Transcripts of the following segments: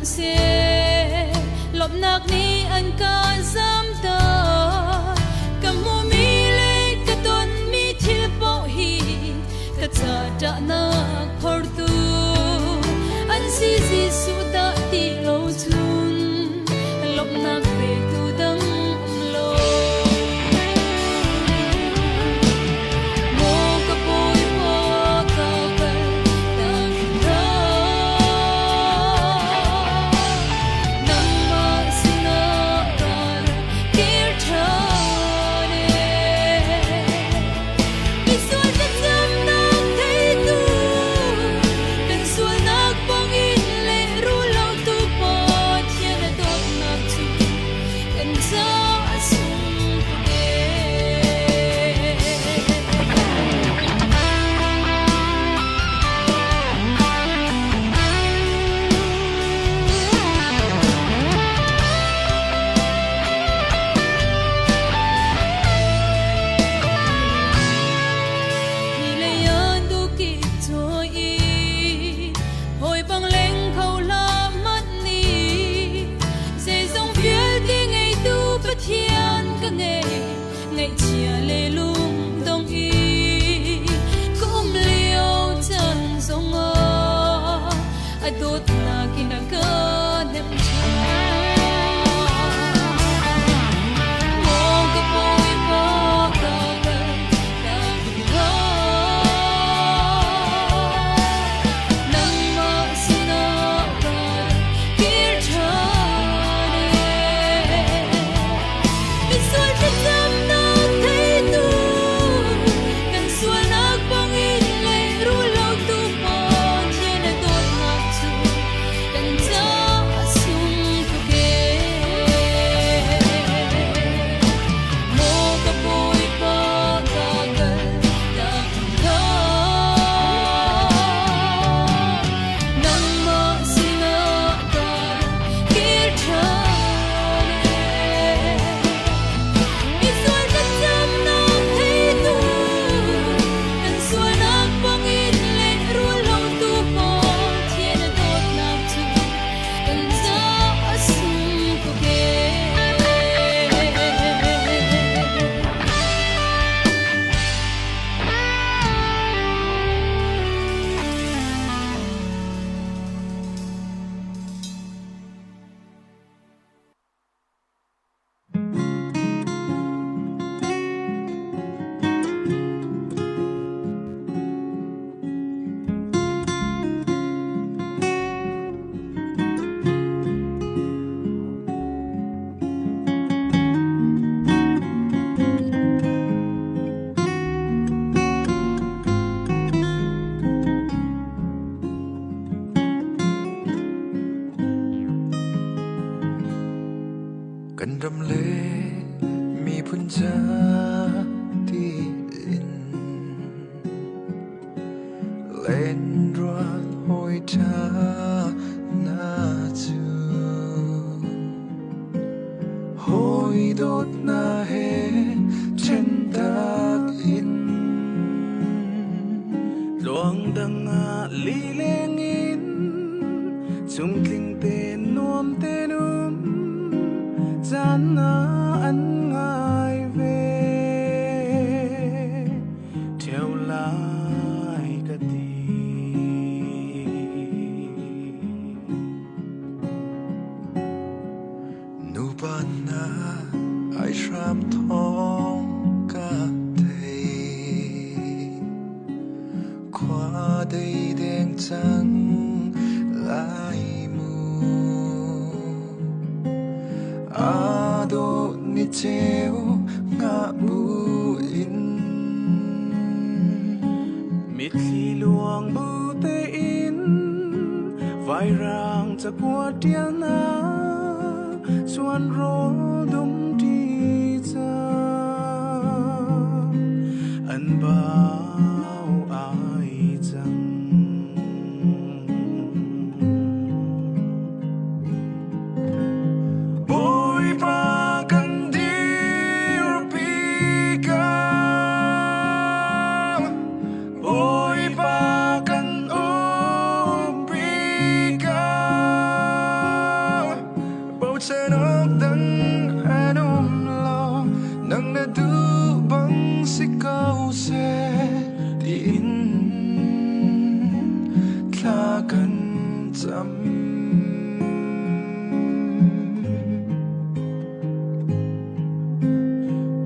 se lop nak ni an ka zam ta kamu mi le ka ton mi thil po hi ka cha ta na khor tu an si si su ta ti lo chun lop nak ve tu dang lo mo ka poi po ka ka ta ta nam ma sina ka kir tha ne mi sual ta jam na thei tu kan sual nak pong in le ru lo tu po thia na dot nak chu kan cha sum pe Hi le yan du ki choi i hoi bang leng khâu la mat ni se song phiel ti ngei tu pathian ka ngei chia le lung dong i kum liu chan song a dot na kin ka nem cha mo ka poi po ka ka ta ta nam ma sina ka kir tha ne mi sual ta jam na thei tu kan sual nak pong in le ru lo tu po thia na dot nak chu kan cha sum pu ke mo ka poi po ka ka ta ta nam ma sina ka kir tha ne mi sual ta jam na thei tu kan sual nak pong in le ru lo tu po thia na dot nak chu kan cha sum pu keกันรำเลมีพุนจาที่อินเล่นรัวหอยชาหน้าจูหอยโดดหน้าเฮเช่นดักอินหลวงดังอาลีเลงอินจุ่มกลิ่งเตนนวมเตนุมจานนาอันง่ายเวเที่ยวลายกะตีนูปานนาไอชรามทองกะเทขวาได้แดงจังลายมูอาโดนิเจวงะบูอินมิดลีลวงบูเตอินไฟร่างจะกวดเดียนาส่วนโรดมที่จาอันบ่าวอายจังBoy pakan dirpika Boy pakan umpika chăm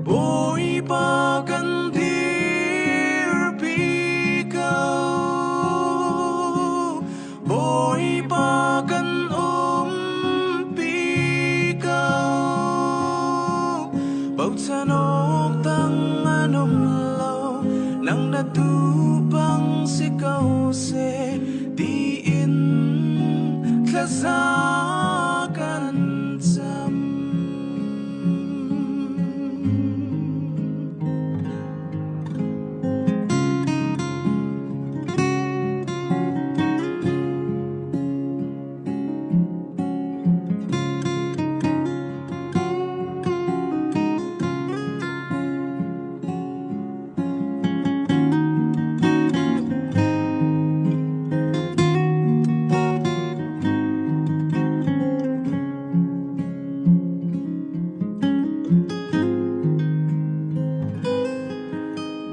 bôi ba gần thir pi câu bôi ba gần pi câu bầu cha nóc tăng anong lâu nang na tu bang si câu se di in kazakan sam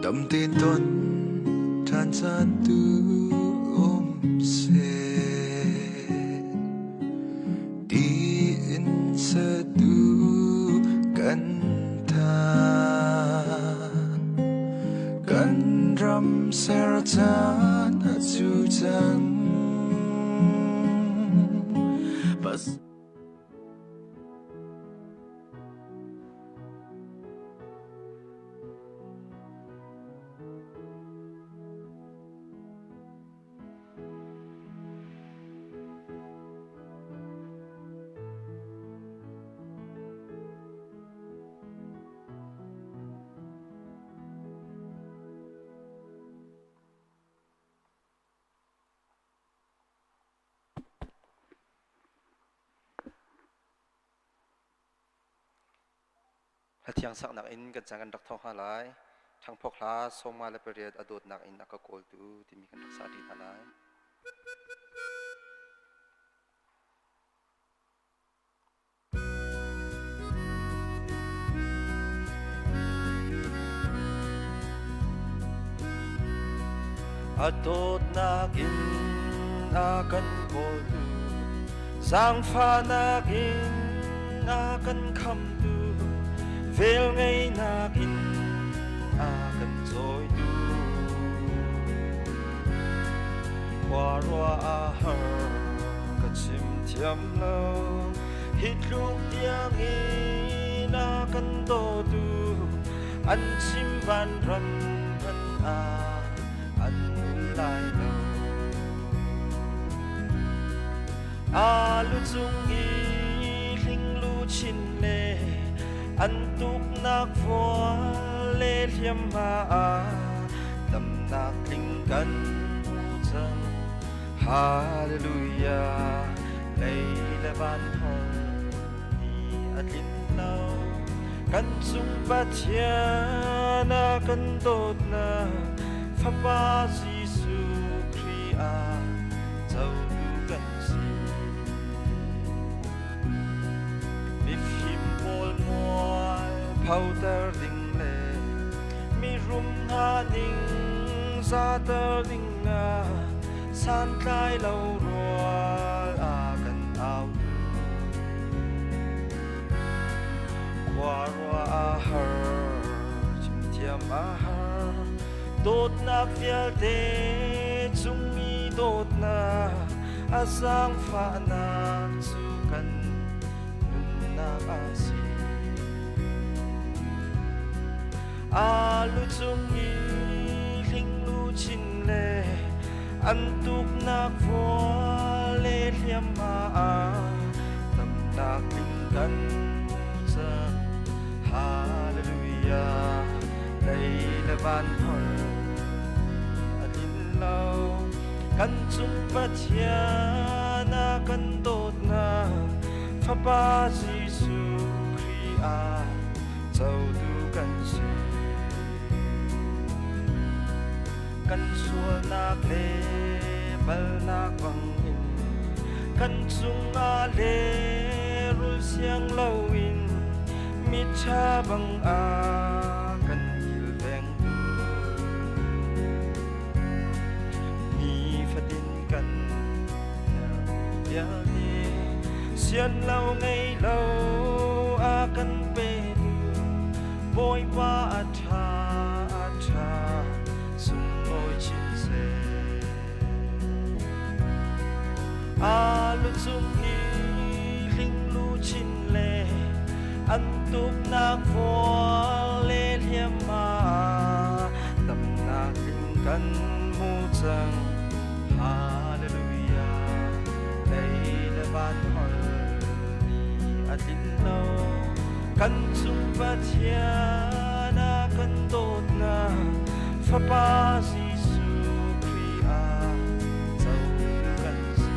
tâm tin tuân than gian tu ôm se đi in sa tu kan tha kan ram sera chan chu chan bas Hatiang sak nak in kan jangan dak thong halai thang phok la soma le period adot nak in akakol tu timi kan dak sa di halai adot nak in akan kol tu sang pha nak in akan kham tu vel ngay nakin akan trôi du qua roa ahar ka chim thiam lo hit luk tiang in akan do du an chim van ram kan an lai lo alu chung i ling lu chin le an tuk nak vua lê liêm ma tâm nak linh căn chân hallelujah lấy là ban hồn đi atin lâu căn sung bát chia na căn tốt na pháp ba Giêsu Christ châu du căn si powder ding le mi rum ha ding za ter ding na san kai lo roal a kan au qua roa a her chim tiam a her dot nak fial te chung mi dot na a sang fa na chu kan nun na a si alu chung i ling lu chin le an tuk nak vua le liam ma tâm nak linh căn chân hallelujah đây là van hồn atin lâu căn chung bát chia na căn tốt na pháp ba Giêsu Christ châu du căn si kan sual nak le bal nak bang in kan chung a le rul siang lo in mi cha bang a kan il veng tu ni fatin kan phial đi xiên lâu ngày lâu a kan pe du boy pa atha sum oi chin se a lu chung ni ling lu chin le an tup nak vo le hiam ma tam na king kan mu chang hallelujah dei le ban hol ni atin lo kan chung pa thia na kan tot na fa pa Giêsu Christ a chau kan si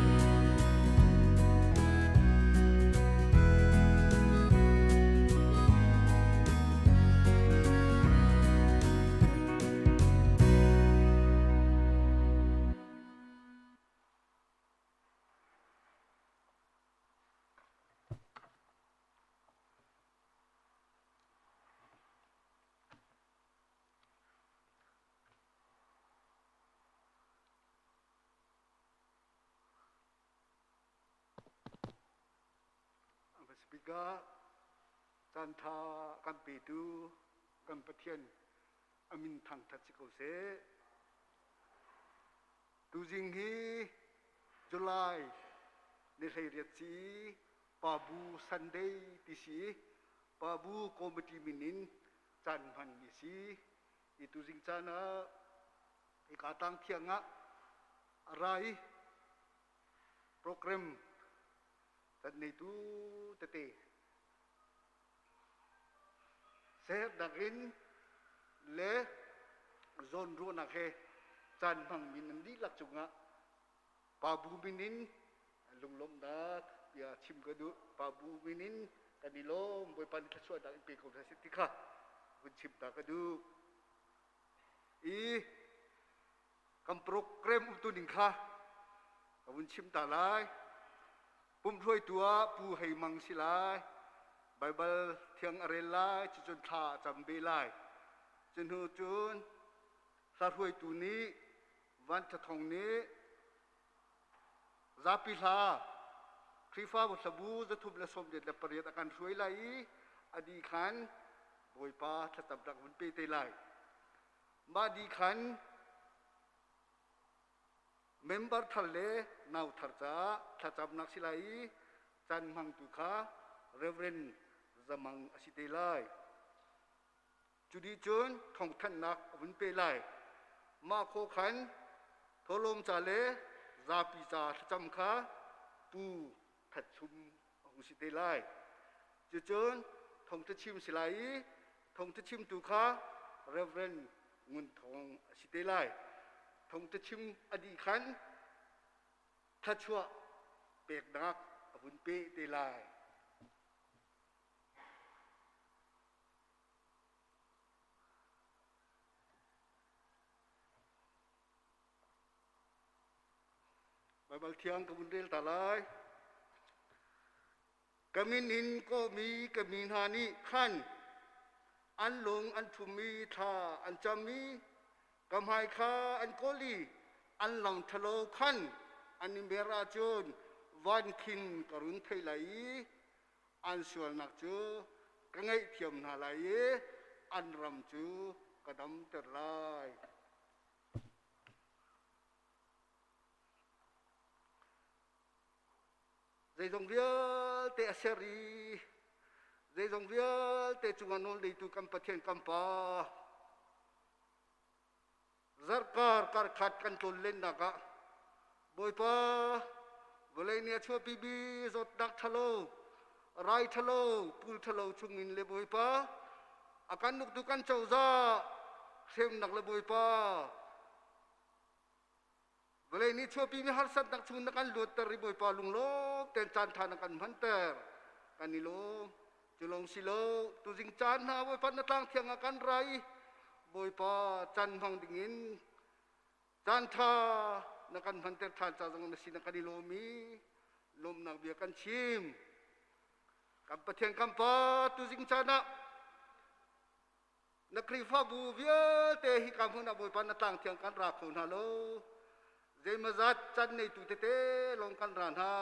Biga Santa Kampitu Kampatian Amin Thang Tatsikose Tuzinghi July Nesayriatsi Pabu Sunday Tisi Pabu Komiti Minin Chanpan Misi Itu Zingchana Ikatang Tianga Arai Program dan itu tete saya dagin le zon ru nakhe chan bang min di lak chunga pabu minin lunglom dak ya chim gadu pabu minin kanilo boy pan thaswa dak pe ko sitika bun chim dak gadu I kam program utu dingkha bun chim talai Pumhnak tua pu hai mang silai Bible thiang arelai chun tha chambe lai chun hu chun sarhuai tu ni van thong ni zapila krifa bo sabu zathub la som de la pariat akan suai lai adi khan boi pa thatap dak bun pe te lai ma di khan member thalle nau tharcha thachap nak silai chan mang tu kha reverend zamang asite lai chudi chun thong than nak bun pe lai ma kho khan tholom chale zapi cha thacham kha pu thachum asite lai chu chun thong thachim silai thong thachim tu kha reverend ngun thong asite lai thong thachim adi khan thachua pek nak bun pe te lai Bible thiang kabun del talai kaminin ko mi kamin hani khan an lung an thumi tha an chami kamhai kha an koli an lang thalo khan an mera chun van khin karun thailai an sual nak chu kangai thiam na lai an ram chu kadam ter lai dây dòng riêng te seri dây dòng riêng te chunganol dei tu kampathian kampa zarkar kar khat control len naga boipa bolai nia chua pibi zot dak thalo rai thalo pul thalo chungin le boipa akan nuk tu kan chauza sem nak le boipa boleh ni chua pi mi har sat nak chun kan lut ter boy palung lo ten chan than kan manter kan ni lo chulong silo tu jing chan ha boy pan tang thiang kan rai boy pa chan phang dingin chan tha na kan manter than cha jang na sin kan ni lo mi lom nak bia kan chim kam pathian kam pa tu jing chan na nakri fa bu bia te hi kam na boy pan tang thiang kan ra khon ha lo mazat chan nei tu te long kan ran ha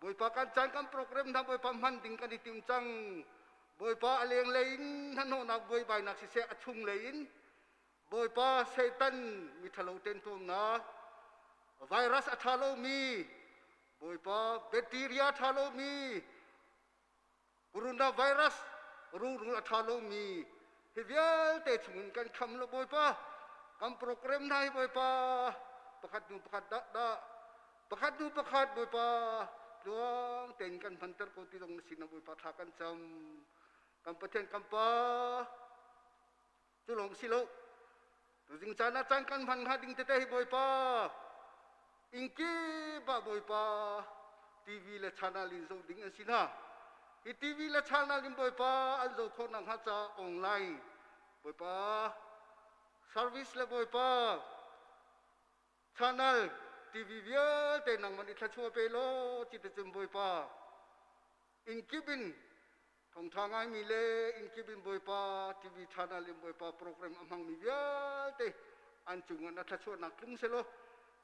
boi pa kan chan kan program na boi pa man ding kan itim chang boi pa aleng lein han ho na boi bai nak si se achung lein boi pa satan mi thalo ten tu na virus athalo mi boi pa bacteria thalo mi coronavirus ru athalo mi hivial te chung kan kham lo boi pa kam program nai boi pa pakhat da pakhat boi pa luang ten kan banter ko ti dong sin boi pa thakan cham kam pathen kam pa chulong silo tu jing chana chang kan ban ha ding te te boi pa inki ba boi pa tv le channel in zo ding sin ha i tv le channel in boi pa an zo khon nang ha cha online boi pa service le boi pa channel TV via te nang man itha chua pe lo chi te chum boi pa in kibin thong thangai mi le in kibin boi pa TV channel in boi pa program amang mi via te an chung an tha chua nak kum se lo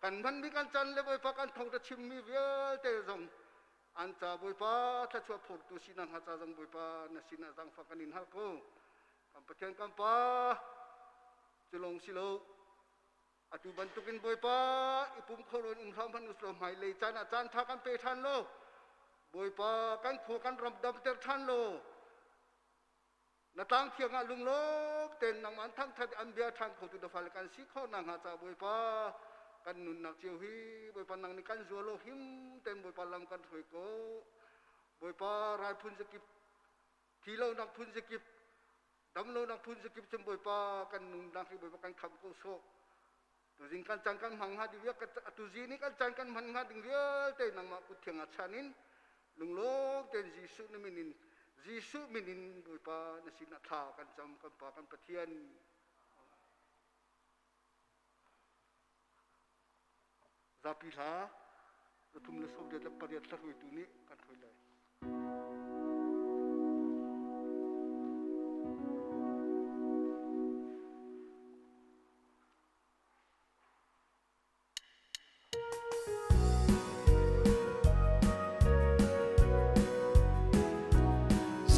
kan man mi kan chan le boi pa kan thong ta chim mi via te zong an cha boi pa tha chua phur tu sinang ha cha jong boi pa na sina jang fa kanin hal ko kam pathian kam pa chulong silo atu bantukin boi pa ipum khoron tham phan uslo mai le chan tha kan pe than lo boi pa kan khu kan ram dam ter than lo na tang khiang a lung lo ten nang man thang that an bia thang khu tu da fal kan si kho nang ha cha boi pa kan nun nak chiu hi boi pa nang ni kan zo lo him ten boi pa lam kan thoi ko boi pa rai phun sekip thi lo nak phun sekip dam lo nak phun sekip chum boi pa kan nun nak hi boi pa kan kham ko so tu jing kan chang kan mang ha di via tu ji ni kan chang kan man ha ding via te nang ma ku thiang a chanin lung lok ten jisu ni minin boi pa na sin tha kan cham kan pa kan pathian zapi tha tum le sob de la pariat la hui tu ni kan thoi lai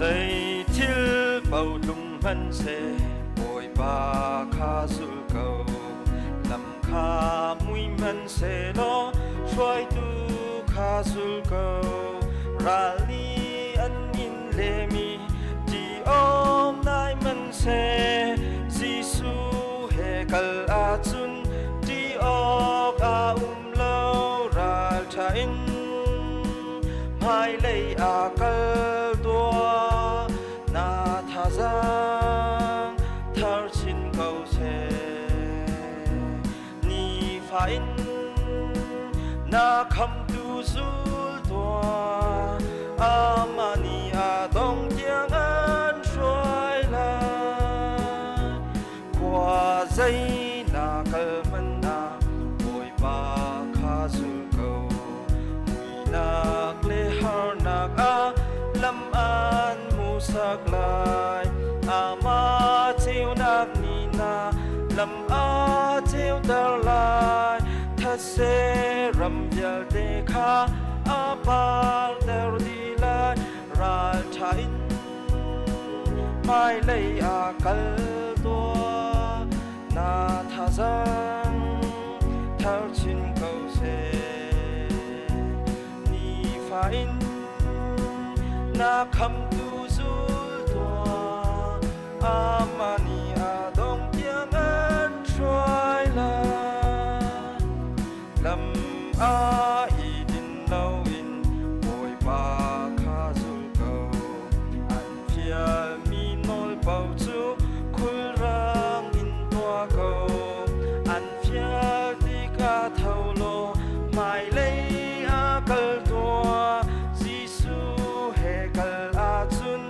Say til bao lung man se boi ba kha sul cầu lam kha mui man se lo xoay tu kha sul cầu ra li an in le mi ti om nai man se Gisu he kal a chun ti ok a lo ra tha in mai lei a kal tua na tha giang thar chin câu se ni fa in na kham tu zul tua amani a dong tiang an xoay lại qua dây na kal man na boi ba kha zul câu mui nak le har nak a lam an mu sak lai ama chiu nak ni na lam a chiu dar lai tha se ram yal de kha a par der di lai ral tha in mai lei a kal tua na tha giang thar chin câu se ni fa in na kham tu zul tua amani a dong tiang an xoay lại lam a i din lâu in boi ba kha zul cầu an phial mi nol bao chu khul rang in tua cầu an phial ti ka thau lo mai lei a kal tua Gisu he kal a chun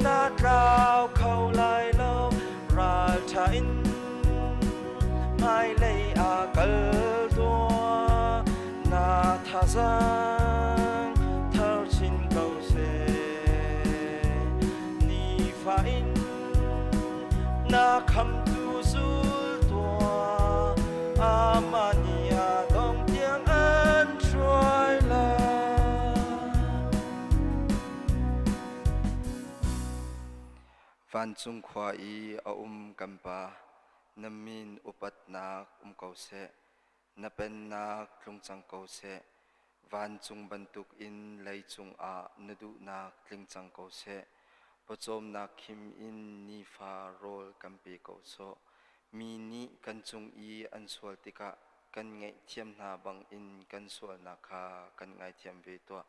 na cao khâu lai lâu ra tha in mai lei a kal tua na tha giang thar chin câu se ni fa in na kham tu zul tua amani a dong van chung khwa i a kampa namin upat nak kause na pen nak tlung chang kause van chung bantuk in lei chung a nadu nak tling chang kause pachom nak khim in ni fa rol kampi kauso mi ni kan chung i an sual tika kan ngai thiam na bang in kan sual na kha kan ngai thiam ve to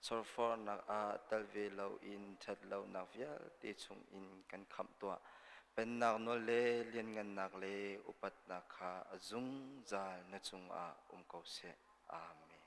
sorfor nak a talve lo in that lo nak vial te chung in kan kham to pen nak no le lian ngan nak le upat nak kha azung zal na chung a kause amen.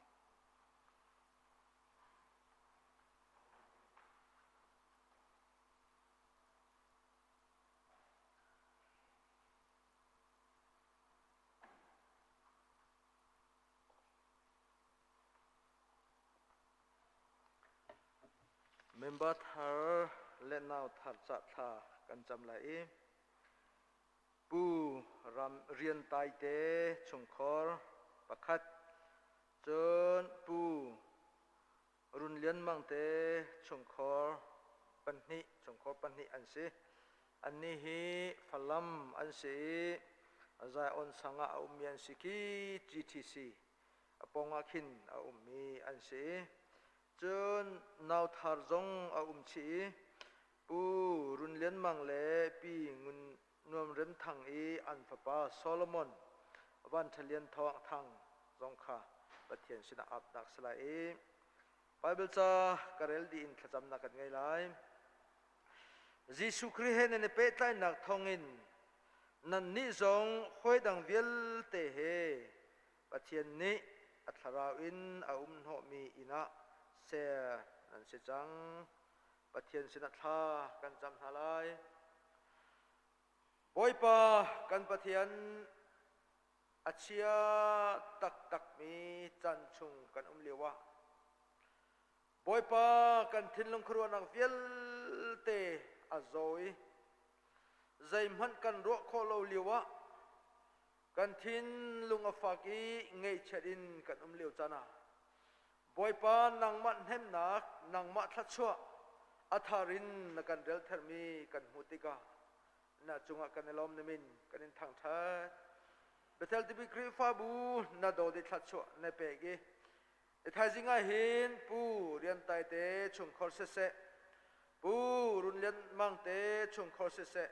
Member thar let now thar cha tha kan cham lai pu ram rian tai te chung khor pakhat chon pu run lian mang te chung khor panni chung khor panni an si anni hi phalam an si azai on sanga umian siki GTC aponga khin a ummi an si chun nau thar zong a chi pu run lian mang le pi ngun nuam rem thang i an papa Solomon van thalian thawang thang zong kha pathian sina ap dak sala e Bible cha karel di in thacham na kan ngai lai Jesu Christ ne pe tlai nak thongin nan ni zong khoi dang vial te he pathian ni atharau in a no mi ina se an se chang pathian sina tha kan cham halai boipa kan pathian achia tak tak mi chan chung kan lewa boipa kan thinlong khruan ang vial te azoi zaimhan kan ro kholo lewa kan thin lunga faki ngei chadin kan leu chana boipa nang man hem nak nang ma thla chua atharin na kan rel thermi kan hutika na chunga kan lom nemin kan in thang tha Bethel tibi kri fa bu na do de thla chua ne pege ethajinga hin pu rian tai te chung khor se pu run lian mang te chung khor se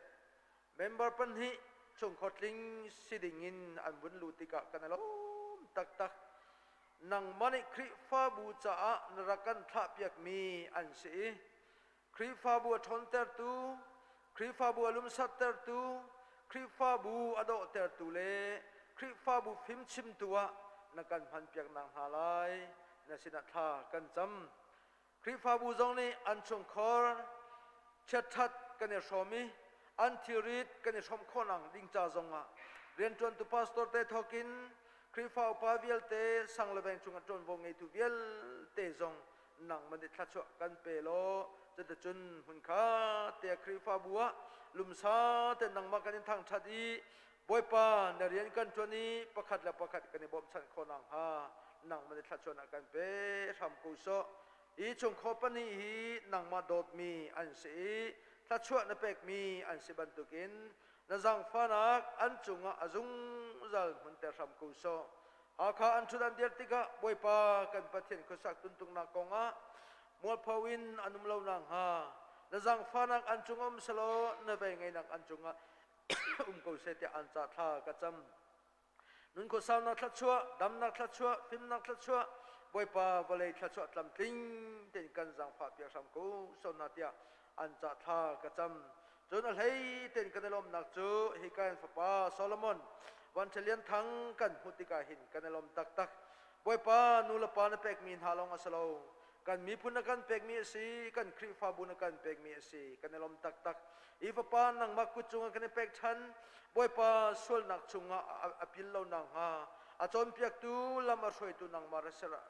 member pan hi chung khotling siding in an bun lutika kan lom tak tak nang mani kri fa bu cha a narakan tha piak mi an si kri fa bu thon ter tu kri fa bu alum sat ter tu kri fa bu ado ter tu le kri fa bu phim chim tuwa na kan phan piak nang halai na sina tha kan cham kri fa bu zong ni an chung khor chathat kan e shomi an thirit kan e shom khonang ding cha zonga rian ton tu pastor te thokin kri fa pa vial te sang leveng chunga ton vong ei tu vial te zong nang man de thacho kan pe lo te te chun hun kha te kri fa bua lum sa te nang ma kan thang thadi boipa na rian kan choni pakhat la pakhat kan bom chan khonang ha nang man de thacho na kan pe tham ku so I chung khopani hi nang ma dot mi an si thacho na pek mi an si bantukin na zang fanak an chunga azung zal hun ter sam ku so Hakha an thudan der tika boipa kan pathian ko sak tuntung na konga mol phawin anum lo nang ha na zang fanak an chungom salo na ve ngai nak an chunga ko se te an cha tha ka cham nun ko saw na thachua dam na thachua phim na thachua boipa vale thachua tlam ting ten kan zang pha pia sam ko so na tia an cha tha ka cham chon al hei ten kan lom nak chu hi kan papa Solomon wan chalian thang kan hutika hin kan lom tak tak boipa nula pa na pek min halong asalo kan mi pun kan pek mi si kan kri fa bu na kan pek mi si kan lom tak tak ifa pa nang makku chunga kan pek than boipa sul nak chunga apil lo nang ha achon piak tu lama soi tu nang mar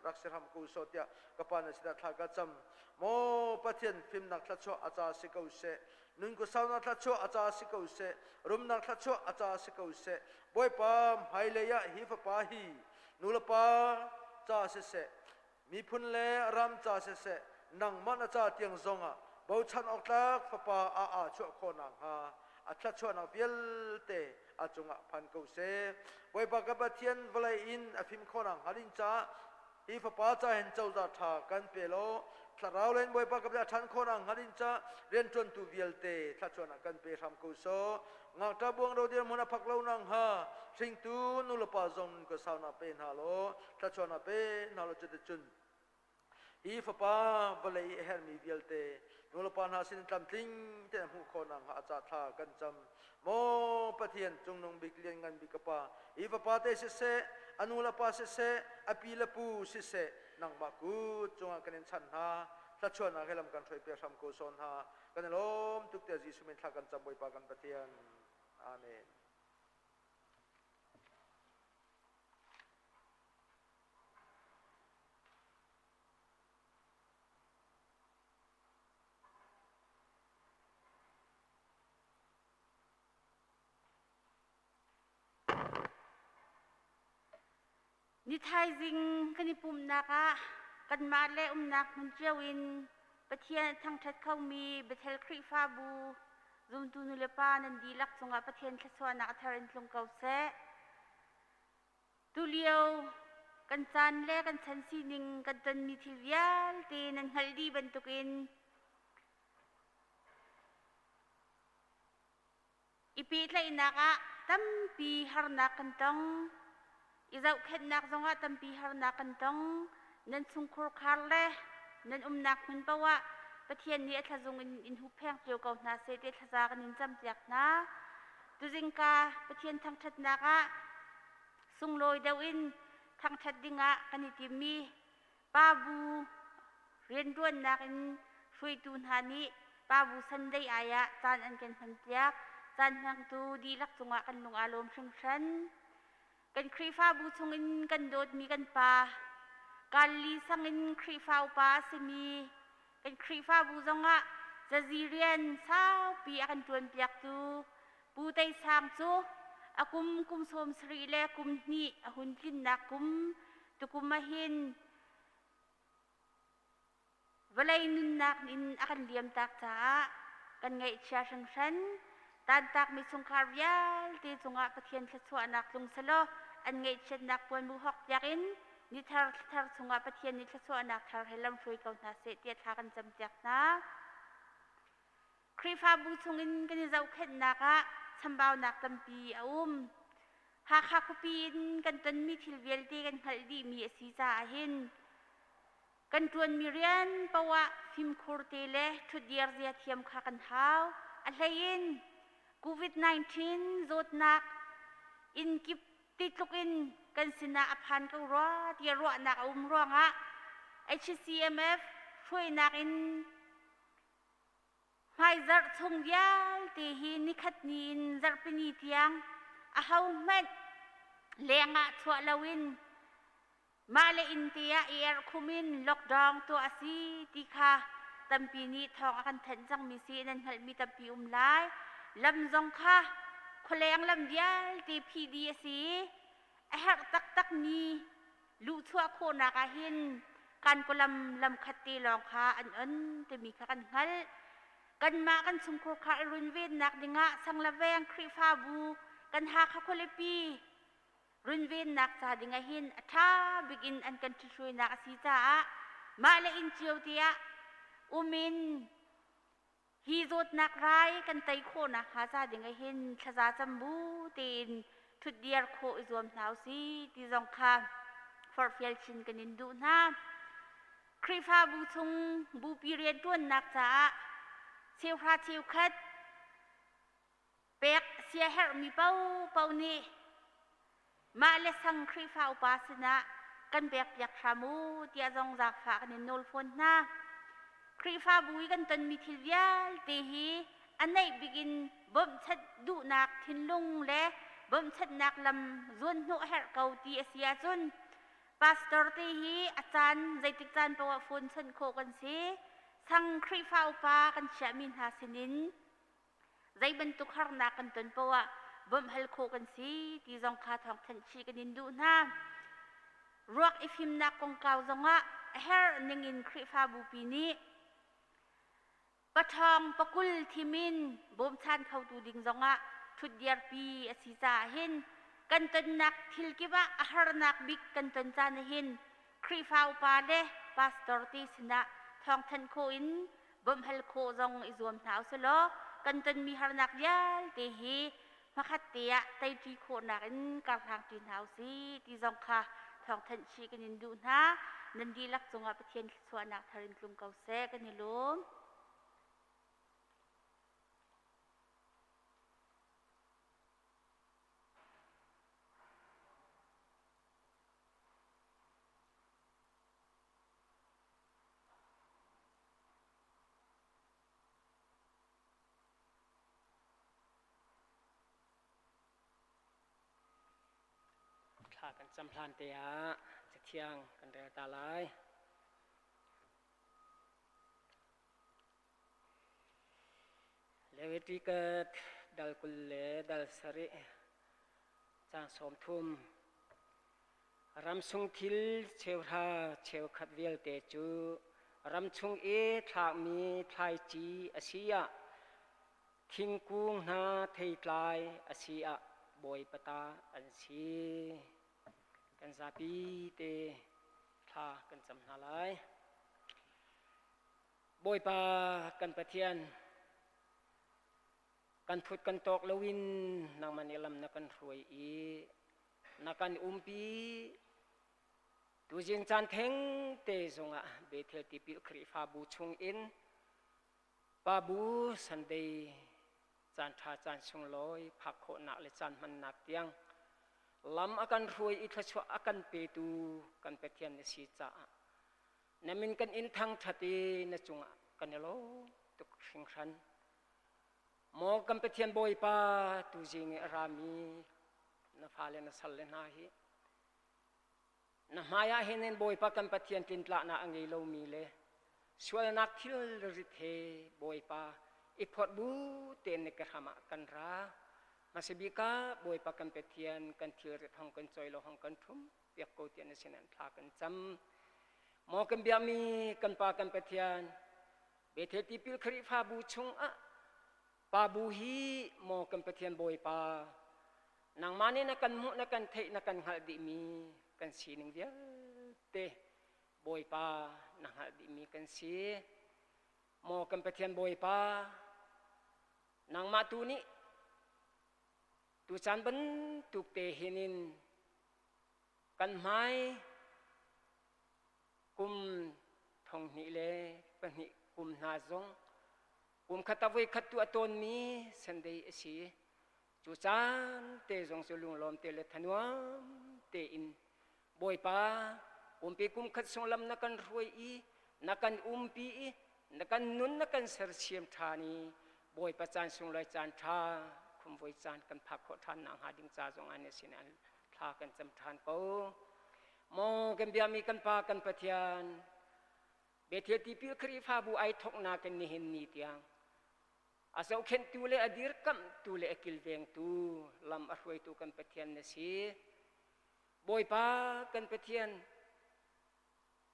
rakseram ku sotia kapana sida thaga cham mo pathian phim nak thacho acha sikau se nun ko sauna thacho acha sikau se rum nak thacho acha sikau se boipa haileya hi fa pa hi nulapa cha se mi phun le ram cha se nang man cha tiang zonga บ่ชันออกตักฟปาอาชั่วโคนังฮาอัตชั่วนังเปียลเตอาจงะพันกูเซไว้ปากกับเทียนวลัยอินอฟิมโคนังฮารินจ้าอีฟปาจ้าเห็นเจ้าจัดทากันเปโลถ้าเราเล่นไว้ปากกับทันโคนังฮารินจ้าเรียนจนตูเวียลเตถ้าชั่วนังกันเปทำกูโซงากตาบวงเราเดียมุนาพักเรานังฮาสิงตูนุลปาจงก็สาวนาเป็นฮาโลถ้าชั่วนังเป็นฮาโลจะจุนอีฟปาวลัยเฮลมีเวียลเตนุลปานหาสินตำทิ้งเต็มหูคนนังหาจัดทากันจำโมปะเทียนจงนงบิกเลียนกันบิกปาอีฟปาเตสิเสอนุลปาสิเสอปีลปูสิเสนังมากูจงกันชันหาถ้าชวนนักให้ลำกันช่วยเปียรำกุศลหากันล้มทุกเตียจิสุเมนทากันจำไว้ปากันปะเทียนอาเมนนิทายจิงกันนิปุ่มนักกันมาเล่นักมันเจวินประเทศทางทัดเขามีเบเทลครีฟาบูซุมตูนุเลปานันดีลักสงประเทศทัศวนักทารินลงเกาเซตุเลียวกันจันเล่กันชันซีนิงกันตันมิทิลยาลตีนันฮัลดีบันตุกินอีปีทลายนักตั้มปีฮาร์นักกันตองอีเจ้าเข็นนักจงอาตั้มปีฮาร์นักกันตองนันสุงครูคาร์เล่นันนักมันปะวะประเทศนี้ถ้าจงอินหุบแพงเกี่ยวกับนาเซเดทจากนินจำจากนะตุจิงกาประเทศทางชัดนักสุงลอยดาวินทางชัดดิงะกันติมีปาบูเรียนด้วนนักอินช่วยตูนหานิปาบูสันได้อายะจานอันกันพันเตียกจานทางตูดีลักจงอากันลงอารมณ์ชังชันกันครีฟ้าบูชงอินกันโดดมีกันปาการลีสังอินครีฟ้าปาสมีกันครีฟ้าบูจงอาจะจีเรียนสาวปีอากันจวนเปียกตูปูไตสางจูอากุมกุมสมสรีเลกุมนี่อาหุนกินนักกุมตุกุมมาหินเวลาอินุนนักอินอากันเลี้ยมตักจ้ากันไงเชียชังชันตานตักมีสงครามยาลที่จงอาประเทศทัศวนักลงสโลอันไงเช่นนักปวนบุหกยักอินนิทารจงอาประเทศนิทัศวนักทารให้ลำช่วยกับนาเสตียทากันจำจักนะครีฟาบูชงอินกันจะเอาเข็นนักสำบ่าวนักตั้มปีอุ้มหากคุปีนกันตันมีทิลเวลตีกันขัดดีมีสีจ่าหินกันจวนมีเรียนปะวะฟิมคูร์เตเลทุดเดียร์เสียเทียมขากันเท้าอะไรยินโควิด-19 โจดนักอินกิบติดลุกอินกันสินาอภันก็รอที่รอนักอุ้มร้องHCMF ช่วยนักอินไฮซัร์ทงยาลที่หินิขัดนินซัร์ปนิตยังอาฮาวเมดเลี้ยงชัวลาวินมาเลอินเดียเอร์คุมินล็อกดาวน์ตัวอาศีติค่ะตั้มปีนี้ทองอากันทันจังมีสีนันหัลมีตั้มปีไล่ลำจงค่ะคนเลี้ยงลำยาลที่พีดีสีหักตักนี้ลูชัวโคนักหินการกุลำขัดตีลองค่ะอันที่มีกันหัลกันมากันสงครามรุนเวนนักดิงะสังละแวงครีฟาบูกันหาคาโคเลปีรุนเวนนักซาดิงะหินท่าบิกินอันกันช่วยนักสีจ้ามาเลอินเจียวเตียอุมินฮีโจดนักไรกันไตโคนักหาซาดิงะหินขจาจำบูตีนทุดเดียร์โคอิจวมหนาวซีที่จงคาฟอร์เฟลชินกันอินดูนะครีฟาบูชงบูปีเรียนต้นนักจ้าเชียวพระเชียวคัดเป็กเสียเหรมีเป้านี่มาเลสังครีฟ้าอุปาสนะกันเป็กอยากขามูเตียจงจากฝากในโนลฟนนะครีฟ้าบุยกันตันมีทิลยาลตีฮีอันไหนบิกินบ่มชัดดูนักทินลุงเล่บ่มชัดนักลำจวนหัวเหรเกาตีเสียจนพาสตอร์ตีฮีอาจารย์ใจติจานประวัติฟนชันโคกันสิสังครีฟ้าอุปากันเชมินหาสินินใจบรรทุกหานักกันตันประวัติบ่มฮัลโคกันสิที่จงคาทองทันชีกันอินดูนะรวกอิฟิมนักกงเกาจงะเฮร์นิงินครีฟ้าบุปีนี้ ปะทองปะกุลทิมินบ่มชันเข้าตูดิงจงะทุดเดียร์ปีอสิจาหินกันตนนักทิลกิบะอาหารนักบิกกันตนจานหินครีฟาวปาเลปาสตอร์ติสนะทองทันโคอินบ่มฮัลโคจงอิจวมเท้าสโลกันตนมีหารนักยาลเตฮีมาคัดเตียไตจีโคนักอินการทางจีนเท้าซีที่จงค่ะทองทันชีกันอินดูนะนันดีลักจงอาประเทศส่วนนักทารินกลุ่มเกาเซกันนิลุมข้ากันจำพลานเตียจะเที่ยงกันเรือตาลายเลวทีเกิดดัลกุลเลดัลสริจางสมทุมรำสุงทิลเชวราเชวขัดเวลเตจูรำชุงเอทากมีทายจีอาเซียทิงกุงนาเทยลายอาเซียบอยปตาอันซีกันซาปีเตทากันจำนาลายบอยปากันปะเทียนกันพุดกันตอกละวินนางมันเอลำนักกันรวยอีนักกันปีตูจิงจันเทงเตจงะเบเทลติปิครีฟาบูชงอินปาบูสันเดย์จันทาจันชงลอยผักโคนักเลจันมันนักเตียงลำอากันรวยอิทชวอากันเปตูกันเปเทียนในสีจ้านามินกันอินทังทัตีนจุงกันเนโลตุกชิงขันหมอกันเปเทียนบอยปาตูจิงรามีนาฟาเลนสัลเลนาฮีนามาอยาเห็นบอยปากันเปเทียนตินตละนาอังเกโลมีเลสวลนักทิลริเทบอยปาอีพอดบูเตนเกรมากันรามาสิบิกาบอยปากันเปเทียนกันทิลริทองกันจอยโลหองกันทุ่มเปียกโกเตียนเสนันพลากันจำหมอกันเบียมีกันปากันเปเทียนเบเทติปิลคริฟาบูชงอะปาบูฮีหมอกันเปเทียนบอยปานางมานี่นักกันมุนักกันเทนักกันหัดดิมีกันสีหนึ่งเดียวเตบอยปานางหัดดิมีกันสีหมอกันเปเทียนบอยปานางมาตูนี้ตูจันบันตุกเตหินินกันไม้กุมทองนิเลปนิกุมนาจงกุมขัตวิขัตตัวตนมีสันเดย์สีจูจานเตจงสลุงลมเตเลทันวมเตอินบอยปาปีกุมขัดสงลำนักกันรวยอีนักกันปีนักกันนุนนักกันเสรเชียมทานีบอยประจานสงลอยจานทาคุมบอยจานกันพักขอทานนางหาดิงจาจงอันเนสินันทากันจำทานเป้ามองกันเบียมีกันปากันปะเทียนเบเทียติปิลครีฟาบูไอทกนากันนิหินนิเตียงอาศัยเข็นตูเลอดีร์กัมตูเลกิลเวงตูลำอรวยตูกันปะเทียนเนสีบอยปากันปะเทียน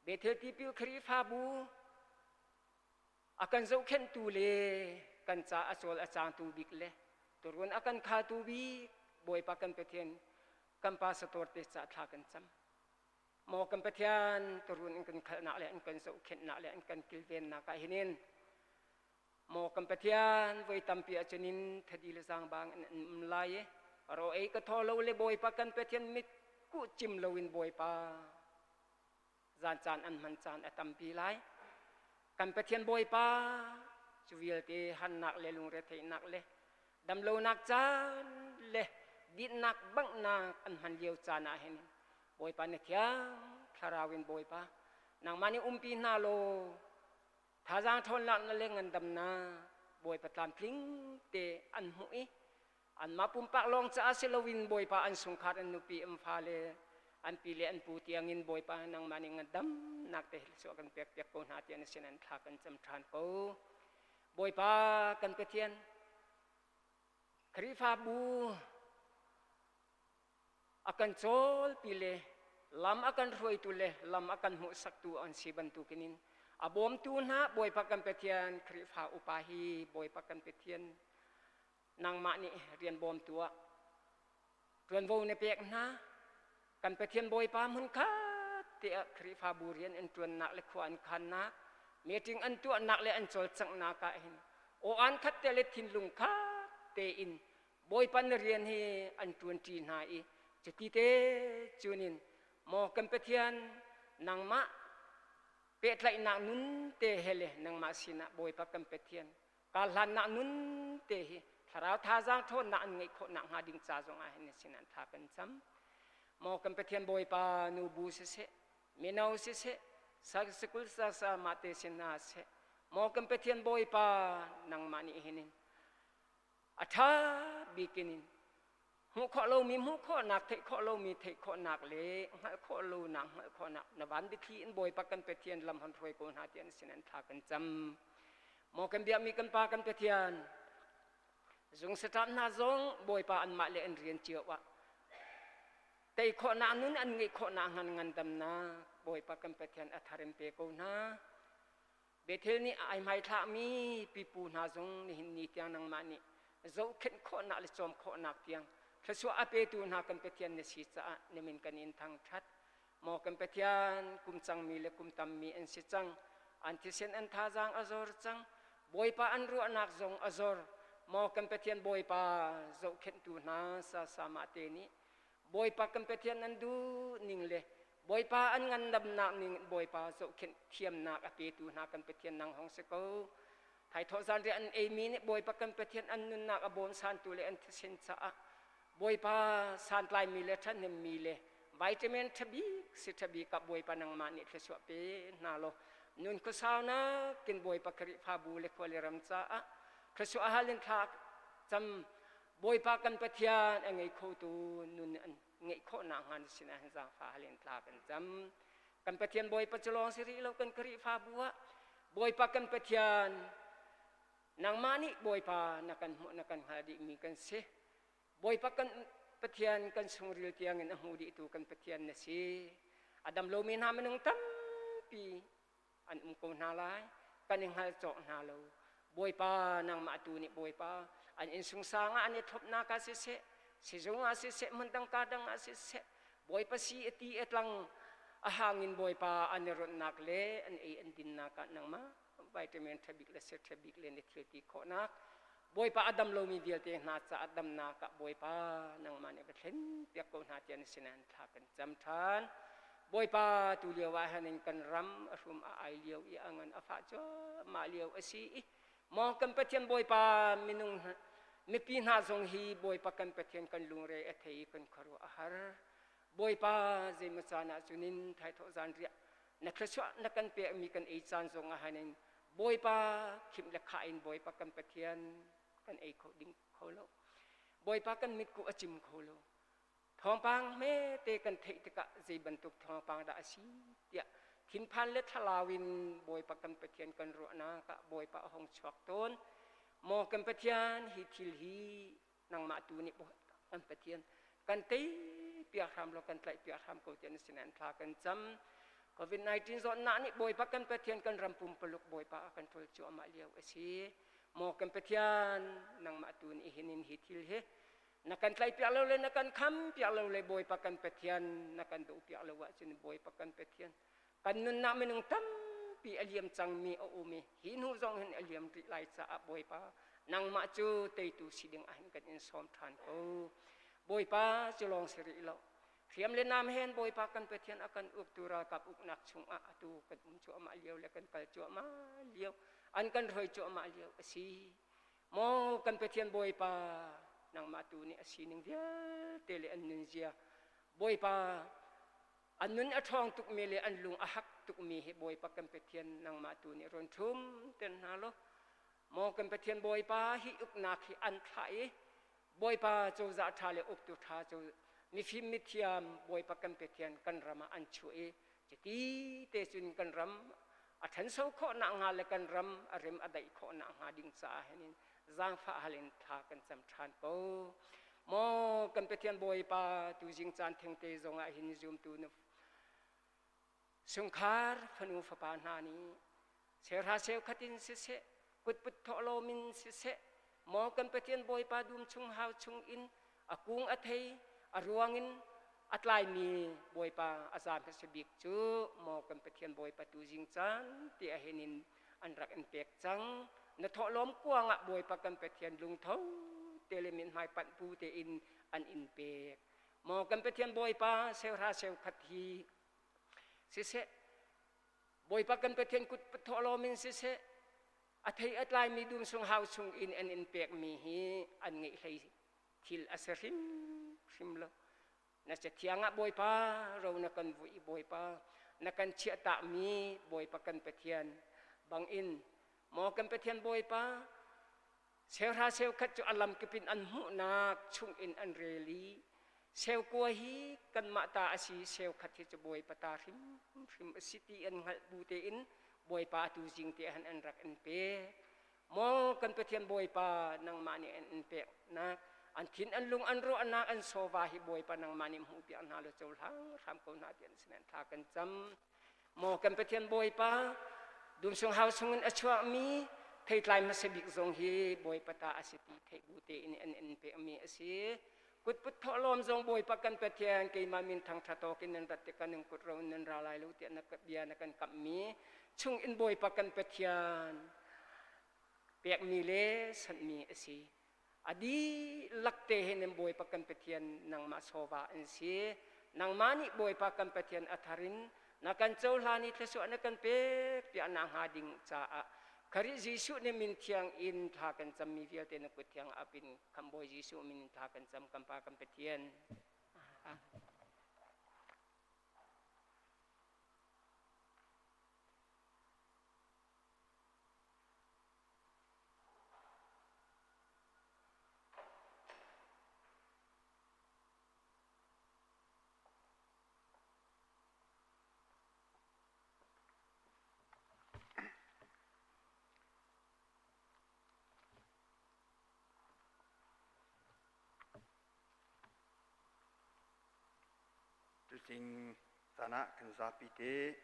เบเทียติปิลครีฟาบูakan zauken tu le kan cha asol achang tu bik le turun akan kha tu bi boy pa kan pethian kan pa sa torte cha tha kan cham mo kan pethian turun kan kha na le kan zauken na le kan kilven na ka hinin mo kan pethian voi tampi achenin thadi le sang bang lai ro ei ka tholo le boy pa kan pethian mit ku chim lowin boy pa zan chan an man chan atampi laiกันไปเทียนบอยป้าจูเวลตีหันนักเลลุงเรทัยนักเลดำโลนักจานเลดินนักบังนักอันหันเยียวจานาเห็นบอยป้าเนี่ยเทียงคาราวินบอยป้านางมานี่ปีนาโลท่าจางทนหลังนั่นเลงันดำนาบอยป้าตามพลิ้งเตอันหุยอันมาปุ่มปากลองจะอาศิลวินบอยป้าอันสงขาดอันนุปีอัมฟาเลอันปีเลอันปูเตียงินบอยป้านางมานี่งันดำนักเตะสวกันเปียกเปียกโกนหาเตียนเสนันทากันจำทานโกบอยป้ากันเปเทียนครีฟาบูakan col pile lam akan roi tu le lam akan mu sak tu an si bantu kinin บอมตูนะบอยปักกันเปเทียนคริฟาอุปาฮีบอยปักกันเปเทียนนางมานี่เรียนบอมตัวเรียนโวในเปียกนะกันเปเทียนบอยปามุนคาเตียคริฟาบูเรียนอันตัวนักเล็กขวานคันนักเมื่อจริงอันตัวนักเล็กอันโจลสังนักเห็นโออันคัดเตเลทินลุงคาเตอินบอยปันเรียนให้อันตัวจีนายจะตีเตจูนินมอกันเปเทียนนางมาเปิดไหลนักนุนเตะเฮเลนังมาสินะบอยปักกันเปิดเทียนกาลันนักนุนเตะถ้าเราท่าจางทนนักไงคนนักหาดิ่งจ้าจงอาเห็นสินะท่ากันซ้ำมอกันเปิดเทียนบอยปานูบูเสเมีนาวเสสักสกุลสักสามาเตสินาเสมอกันเปิดเทียนบอยปานังมานี่เห็นอัฐาบิกินินหูข้อเรามีหูข้อหนักเทข้อเรามีเทข้อหนักเลยหัข้อเราหนักหัข้อหนักนวันดิทีอินบอยปักกันเปเทียนลำหันถวยโกนหาเทียนสินันทากันจำมอกันเบียมีกันปากันเปเทียนจงสถานนาจงบอยปาอันมาเลอันเรียนเจียวะแต่ข้อหนักนู้นอันงี้ข้อหนักงันงันดำนาบอยปักกันเปเทียนอัฐาริมเปโกนาเบเทลนี่ไอไม่ทามีปีปูนาจงนี่หินนี่เตียงนังมานี่เจ้าเข็นข้อหนักเลยจอมข้อหนักเตียงถ้าชัวอาเปตูนากันเปเทียนเนสิจ้าเนมินกันอินทางชัดมอกันเปเทียนกุมจังมีเลกุมตำมีอันสิจังอันที่เซนอันท่าจังอจอร์จังบอยปาอันรัวนักจงอจอร์มอกันเปเทียนบอยปาเจ้าเข็นตูนาสาสามาเตนีบอยปากันเปเทียนอันดูนิ่งเลยบอยปาอันงันดำนักนิ่งบอยปาเจ้าเข็นเทียมนักอาเปตูนากันเปเทียนนางของสกุลไทยทอสันเรียนเอมีนี่บอยปากันเปเทียนอันนุนนักอบอมสันตุเลอันที่เซนจ้าบอยปาสันไลมีเลทันเนมีเลวิตามินทบีสิทบีกับบอยปานังมานิทสวะเปนาโลนุนกุสาวนะกินบอยปากริฟาบูเลควาลิรัมจ้าทสวะฮัลินทักจำบอยปากันเปเทียนไงโคตูนุนไงโคนางานสินะฮันจางฟาฮัลินทักกันจำกันเปเทียนบอยปจลองสิริโลกันกริฟาบัวบอยปากันเปเทียนนางมานิบอยปานักันหมนักันหาดิมีกันเสบอยปักกันเปทียนกันสงริลเตียงเงินหูดีituกันเปทียนนะสิอดัมโลมินหามันงตั้มปีอันโกนาลายกันยังหาเจาะนาโลบอยปานางมาตูนี่บอยปาอันอินสุงสางอันนี้ทบนาคาสิเสสิจงอาสิเสมันดังกาดังอาสิเสบอยปาสีเอตีเอตลังอาหางินบอยปาอันนี้รถนักเลอันเออันดินนาคานางมาวิตามินทบิกเลเซทบิกเลนิทิตีโคนักบอยปาอดัมโลมีเดียลเตนาจะอดัมนากับบอยปานังมันเอเบเทนเปียกโกนาเตียนสินันทากันจำทานบอยปาตุเลียววาหันินกันรัมอรุมอาเลียวอีอังันอฟาจอมาเลียวอสีมองกันเปเทียนบอยปามินุงมีปีนาจงฮีบอยปากันเปเทียนกันลุงเรอเทยกันคารุอาหารบอยปาเจมสานาจุนินไทยทอจันเรียนักชัวนักกันเปียมีกันอีจันจงอาหันินบอยปาขิมเลขาอินบอยปากันเปเทียนกันเอโคดิ้งโคโลบอยปากันมิดกูอจิมโคโลทองปังเมเตกันเทตกะเจบันตุกทองปังดาสีเตียทิมพันเลทลาวินบอยปากันเปเทียนกันรัวนากะบอยปาหงชวกต้นมอกันเปเทียนฮิทิลฮีนังมาตูนิบอยกันเปเทียนกันเตเปียรำเรากันไตเปียรำกูเตียนสินันทากันจำCOVID-19 ซอนนานี่บอยปากันเปเทียนกันรำปุ่มปลุกบอยปากันทุลจัวมาเลียวเอซีมอกันเปเทียนนังมาตูนอิหินินฮิทิลเฮนักกันไตเปียเราเลยนักกันคำเปียเราเลยบอยปากันเปเทียนนักกันดูเปียเราว่าจินบอยปากันเปเทียนกันนุนนามันงตั้มปีอเลียมจังมีโอมีหินหูจงเห็นอเลียมริไลจ้าบอยปานังมาจูเตยตูสิดิงอันกันอินสอมทานเขาบอยปาจะลองสิริเราเทียมเลนามเห็นบอยปากันเปเทียนอากันอุบตุรากับอุบนักชุงอาตูกันจัวมาเลียวและกันกัลจัวมาเลียวอันกันรอยจัวมาเลียวสีมอกันเปเทียนบอยปานางมาตูนี่สีหนึ่งเดียวเตเลอันนึงเสียบอยปาอันนั้นอทองตุกเมเลอันลุงอาหักตุกมีบอยปากันเปเทียนนางมาตูนี่รอนทุ่มเต็นฮาโลมอกันเปเทียนบอยปาฮิอุกนักฮิอันไทยบอยปาโจจะทาเลอุกตุทาโจมีฟิมิทยามบอยปากันเปเทียนกันรามาอันช่วยจะตีเตจุนกันรำอัฐันโซโคนังหาเลกันรำอริมอดัยโคนังหาดิ่งสาเฮนินจางฟ้าฮัลินทากันจำทานโปมอกันเปเทียนบอยปาตูจิงจานเทงเตจงอาหินจุมตูนสงคาร์พนุฟปานานี serha seu khatin sise kut put tholo min sise mo kan pathian boy pa dum chung hau chung in akung athei aruangin atlai mi boy pa azam pasibik chu mo kan pathian boy pa tu jing chan ti a henin anrak en pek chang na tholom kuanga boy pa kan pathian lung tho telemin mai pan pu te in an in pek mo kan pathian boy pa serha seu khathi sise boy pa kan pathian kut tholo min sise athei atlai mi dum sung hau chung in an in pek mi hi an ngai hlei thil asarim rimlo na se thianga boy pa ro na kan vui boy pa na kan chia ta mi boy pa kan pathian bang in mo kan pathian boy pa serha seu khat chu alam kipin an hu nak chung in an reli seu ko hi kan ma ta asi seu khat hi chu boy pa ta rim city an ngal bu te in boy pa tu jing te han an rak an pe mo kan pathian boy pa nang mani an pe na an thin an lung an ro ana an sowa hi boy pa nang mani hu pi an halo chol hang ram ko na tian sinan tha kan cham mo kan pathian boy pa dum sung hau sungun achwa mi thei tlai ma se bik zong hi boy pa ta asiti thei bu te in an pe mi asi kut put tholom zong boy pa kan pathian ke ma min thang tha to kin nan rat te kan kut ro nan ra lai lu te na ka bia na kan kap mi chung in boy pa kan pathian pek mi le san mi asi adi lakte henem boy pa kan pathian nang ma sowa an si nang mani boy pa kan pathian atharin na kan chol hani thasu na kan pek ti anang hading cha a kari jisu ne min thiang in tha kan cham mi vial te na ku thiang apin kam boy jisu min tha kan cham kam pa kan pathian Sing sana kan zapi te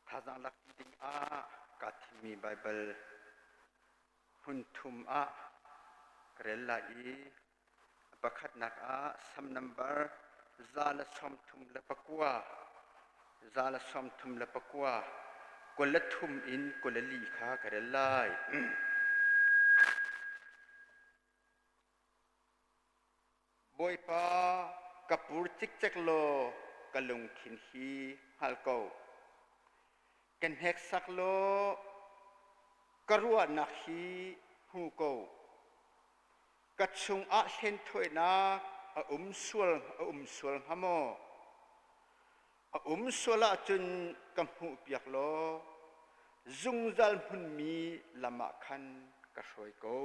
thazang lak ting a kathimi bible hunthum a krella I pakhat nak a sam number zala som thum la pakwa kolathum in kolali kha krellai boy pa kapur tik cek lo kalung khin hi halko ken hek sak lo karua nak hi hu ko kachung a hen thoi na a sual hamo a suala chun kam hu piak lo zungzal hun mi lama khan ka soi ko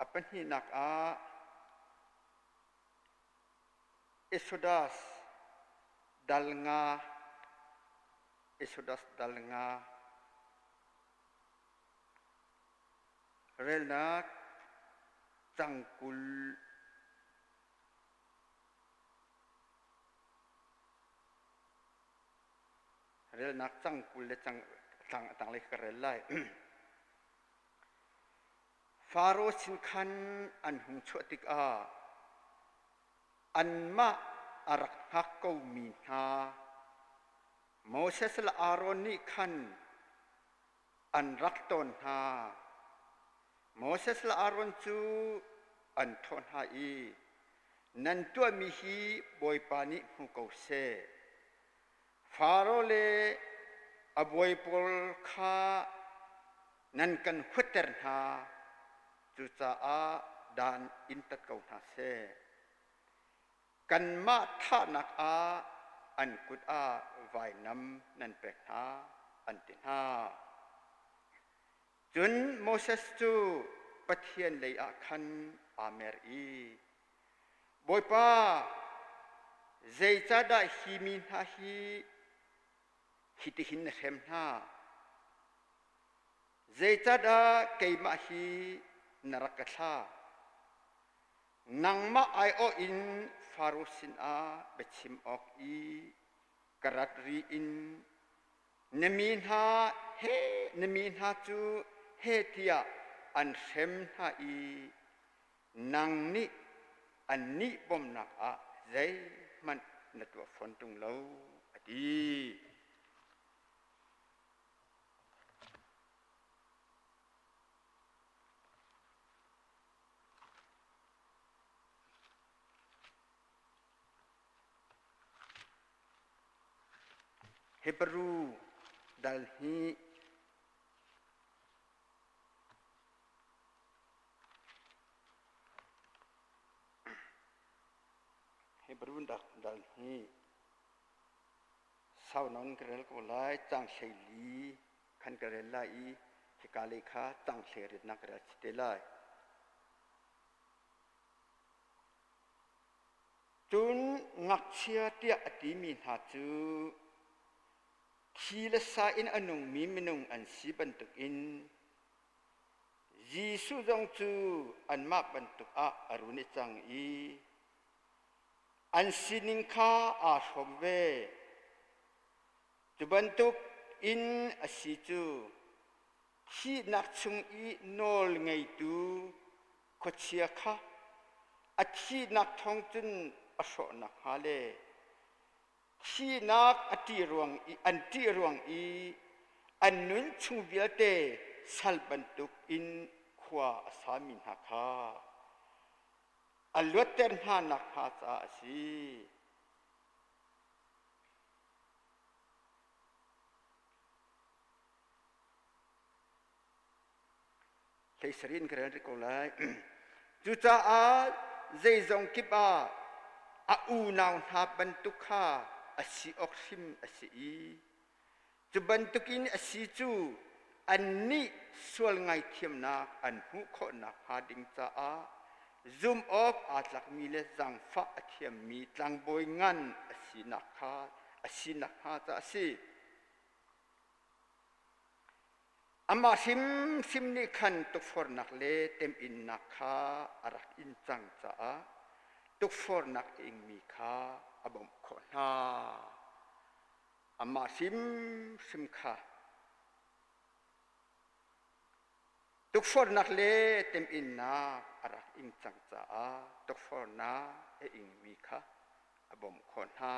apan hi nak a Exodus dalnga relnak tangkul le tang le karelai Faro sin khan an hung chotik a an ma arak hak ko min ha Moses la Aaron ni khan an rakton ha Moses la Aaron chu an thon ha I nan tua mi hi boy pani hu ko se Faro le a boy pol kha nan kan hutter ha chu cha a dan in tat ko na se kan ma tha nak a an kut a vai nam nan pek ha an tin ha chun Moses chu pathian lei a khan amer I boy pa zei cha da hi min ha hi hiti hin hem ha zei cha da keima hi narakatha นังมาไอโออินฟารุสินอาเบชิมออกอีกรัดรีอินนมีนฮาเฮนมีนฮาจูเฮติยาอันเซมฮาอีนังนี้อันนี้บ่มนักอะใจมันนัดว่าฝนตุงเลวอดีเฮบรูดัลฮีเฮบรูดัลฮีสาวนนกระเรลก็ไล่จังเชลีขันกระเรลไล่เฮกาเลขาจังเชริดนักกระชิเตไล่จุนงักเชียเตียอติมีหาจูขีละสาอินอนุงมีมนุงอันสีบันตุกินยิสุจงจูอันมาบันตุกอาอรุณิจังอีอันสินิงคาอาชมเวจุบันตุกอินอสิจูขีนักชุงอีโนลไงตูขดเชียคะอัชีนักทองจุนอโศนักฮาเลชีนักอติรวงอีอันติรวงอีอันนุนชุงเวียเตสัลบันตุกอินขวาสามินหักฮาอัลลวดเตนฮานักฮาซาซีใช้สรินกระเรกโกไลจุจ้าอาเจจงกิบาอูนาวนาบันตุกาอสิออกซิมอสิจุบันตุกินอสิจูอันนี้ส่วนไงเทียมนักอันหูขนักฮาดิงจ้าอาซุมออกอาจลักมีเลจังฟ้าเทียมมีจังบอยงันอสินักฮาจ้าสิอามาซิมนี่ขันตุกฟอร์นักเลเต็มอินนักฮาอารักอินจังจ้าตุกฟอร์นักอิงมีคาอบมขนาอามาซิมคาตุกฟอร์นักเลเต็มอินนักอารักอิงจังจ้าตุกฟอร์นักอิงมีคาอบมขนา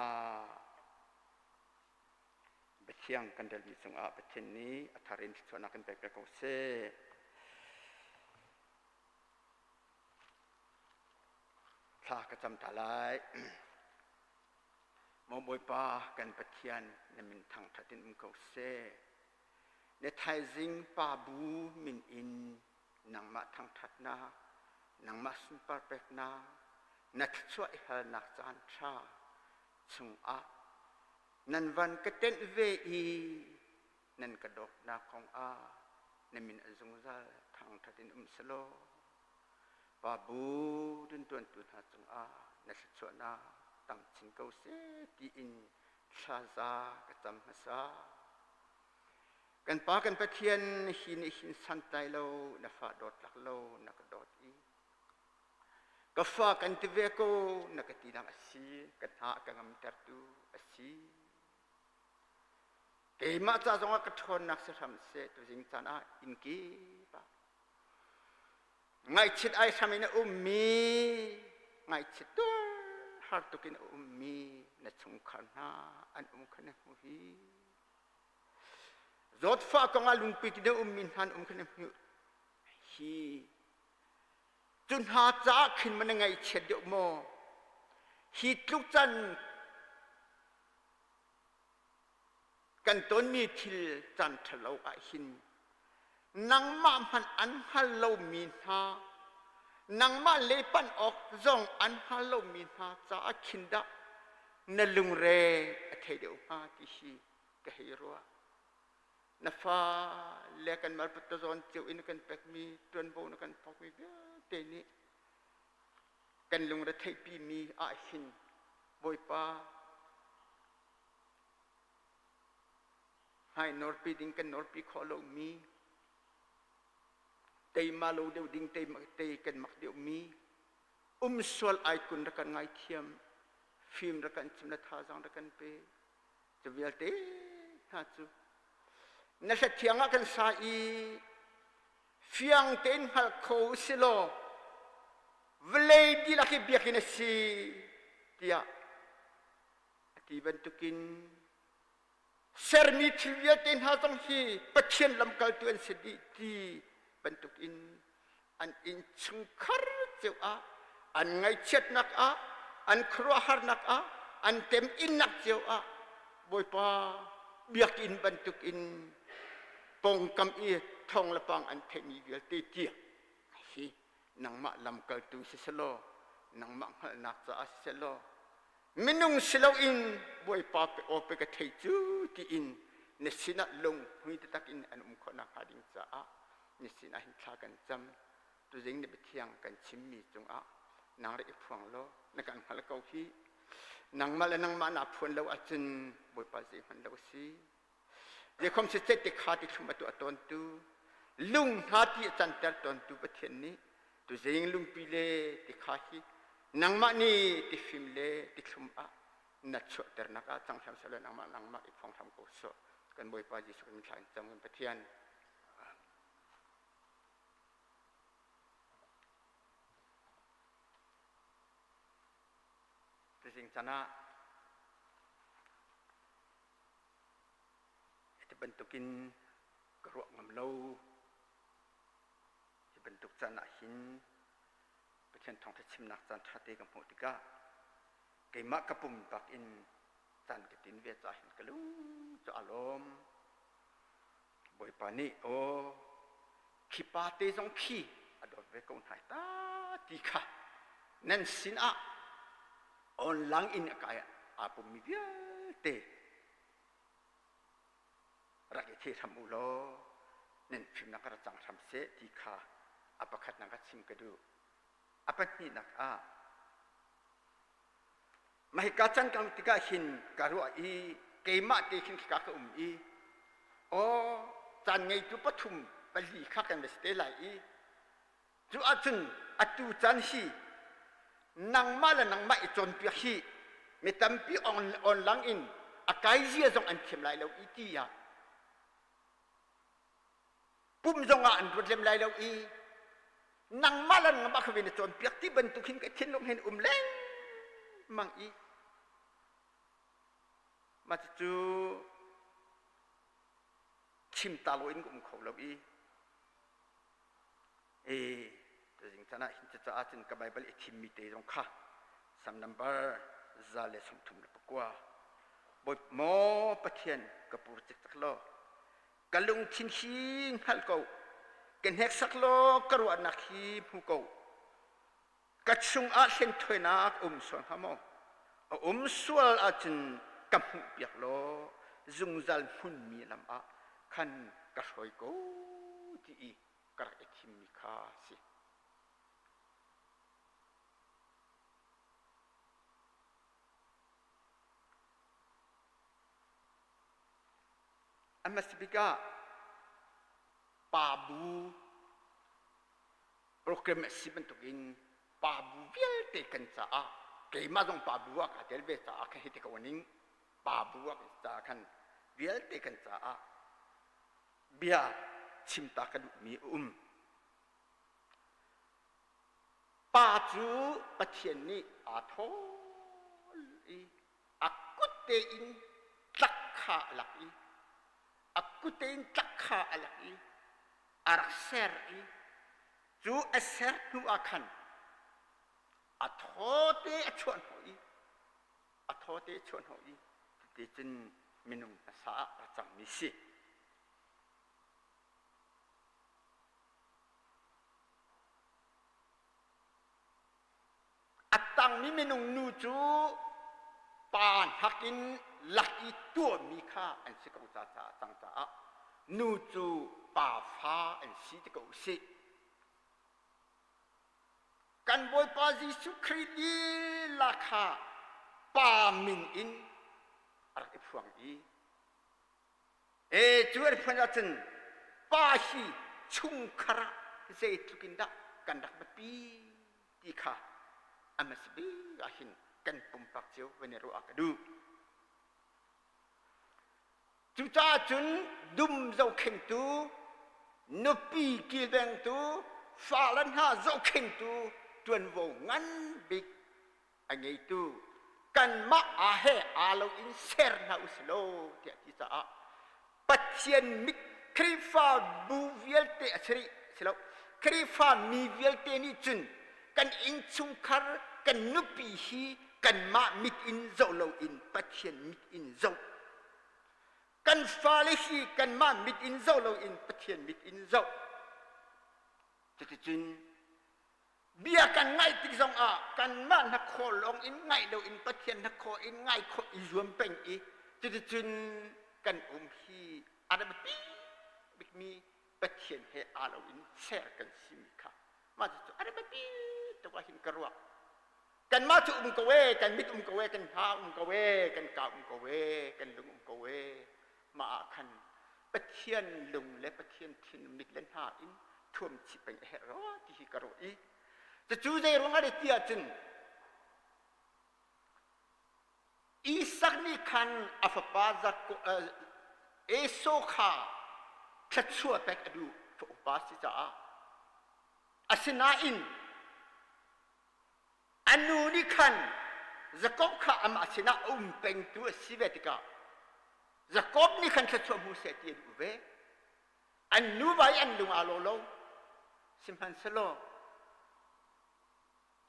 เบียงกันเดลมิสงอาเบทินนี้อัธรินชนักกันไปประกอบเสถ้ากระจำตาลายมอบอยป้ากันปะเทียนในมินทางทัดินมุกเสในไทยจิงป้าบูมินอินนังมาทางทัดนานังมาสุนปาร์เปกนานัดช่วยหานักจานชาสงอานันวันกระเต็นเวอีนันกระดกนาของอาในมินอซุงซาทางทัดินสโลปาบูดินตัวนตุนหาจงอาในสุดส่วนนาตั้งชิงเกาเสตีอินชาซากระจำมาซากันปากันปะเทียนหินสันไตโลนฟ้าดอดหลักโลนักดอดอีกฟ้ากันติเวโกนักตีนังอสีกันหากันงำตัดดูอสีเกมาจ้าจงกระทนนักเสถมเสตุจิงจานาอินกีปะไงชิดไอทำให้นมีไงชิดตัวฮาร์ตุกินมีนัชงขันนาอันขันหูฮีจอดฟ้ากงอาลุงปีกินมีนันขันหูฮีจุนหาจ้าขึ้นมันไงเช็ดเดียวโมฮีทุกจันกันต้นมีทิลจันทะเลาไอหินนังมามันอันฮัลโลมีนานังมาเลปันออกจงอันฮัลโลมีนาจ้าขินดะนลุงเรอเทเดียวมาที่ชีกะเฮรัวนฟ้าเล็กันมาพุทธจอนเจ้าอินกันเป็กมีตัวนโบนกันพอกมีเตนี้กันลุงเรเทปีมีอาหินบอยป้าให้นอร์ปีดิ้งกันนอร์ปีขอลงมีเตยมาโลเดียวดิ้งเตยกันมักเดียวมี swal ai kun rakan ngai thiam film rakan chimna tha jang rakan pe chuvial te ha chu na sa thianga kan sa I fiang ten hal kho silo vlei di laki biakin si tia ati bentukin sermi trivial ten ha tong hi pathian lam kal tuan sedi ti bentukin an in chungkhar cheu a an ngai chet nak a an khro har nak a an tem in nak cheu a boipa biakin bentukin pong kam I thong lapang an themi vial ti tia hi nang ma lam kal tu selo nang ma hal nak cha selo minung selo in boy pa pe o pe ka thei chu ti in ne sina long hui ta tak in an khona khading cha a ne sina hin thla kan cham tu jing ne bethiang kan chimmi chung a nang re phuang lo na kan hal kau hi nang ma la nang ma na phun lo a chun boy pa ji han lo si je khom se te kha ti thum tu aton tu lung ha ti chan ter ton tu pathian ni tu jing lung pi le ti kha hi nang ma ni ti fim le ti thum a na cho ter na ka chang tham selo nang ma I phong tham ko so kan boy pa ji su kan than chang kan pathian ti jing chana ti bentukin keruak ngam lo ti bentuk chana hin pathian thong thachim nak chan thate kam hotika keima kapum pak in chan ketin ve cha hin kalu cha alom boy pani o khipa te jong khi adot ve kon hai ta ti kha nan sin a on lang in ka apum mi via te rakyat tham ulo nen phim nak ra chang tham se ti kha apakhat nak chim kadu apat ni nak a mai ka chan kang tika hin karu I keima te hin ka ka I o chan ngei tu pathum pali kha kan ste lai I chu achun atu chan hi nang mala nang mai chon pi hi me tampi on lang in akai zia jong an khem lai lo I ti ya pum zonga an problem lai lo I nang malan nga makhwin chon piak ti bentukin ka thin long hen leng mang I ma chu chim ta lo in kum khol lo I to jing chana hin cha a chen ka bible thim mi te jong kha sam number za le sum thum le pakwa boy mo pathian ka pur chik tak lo kalung thin hing hal ko ken hek sak lo karu anak hi phu ko kachung a hen thoinak son hamo sual a chin kam hu piak lo zungzal hun mi lam a khan ka soi ko ti I kar ethim mi kha si amasbika pabu program sibentukin pabu vial te kan cha a keima jong pabu a ka tel be cha a kha hiti ka waning pabu a cha khan vial te kan cha a bia chimta ka du mi pa chu pathian ni a tho I akut te in tlak kha lak I akut te in tlak kha alak I arak ser I chu aser tu akhan athote achon hoi athote chon hoi ti chin minung sa achang mi si atang mi minung nu chu pan hakin laki tu mi kha an si ko cha cha chang cha nu chu pa pha an si ti ko si kan boy pa Jesu Christi lakha pa min in ar phuang I chuar phanya chen pa hi chung khara sei tukinda kan dak pi ti kha amas bi ahin kan pumpak jiu veneru akadu juta jun dum zau khen tu nupi kilbeng tu falan ha zau khen tu tuan wo ngan big angai tu kan ma ahe alo in ser na uslo dia kita patien mik krifa bu vielte asri selo krifa mi vielte ni jun kan in chungkar kan nupi hi kan ma mit in zo lo in patien mit in zo kan falihi kan ma mit in zo lo in patien mit in zo jun bia kan ngai ti zong kan ma na kho long in ngai lo in patien na kho in ngai kho i zuam peng i jun kan hi ada beti bik mi patien he alo in share kan simika ma tu ada beti to wa hin karwa kan ma tu ko we kan mit ko we kan ha ko we kan ka ko we kan lung ko we ma kan patien lung le patien tin mit len ha in thuam chi peng he ro ti hi karo iจะจูเจรงอะไรเตียจินอีสักนี่คันอัฟปาจักเอโซคาทัดชัวเป็กอดูฟุปาสิจ้าอาศินาอินอันนู้นี่คันจะกบข้าอามาศินาเป็นตัวสิเวติกาจะกบนี่คันทัดชัวมูเสตีดูเวอันนู้ไว้อันลุงอาโลโลสิมพันสโล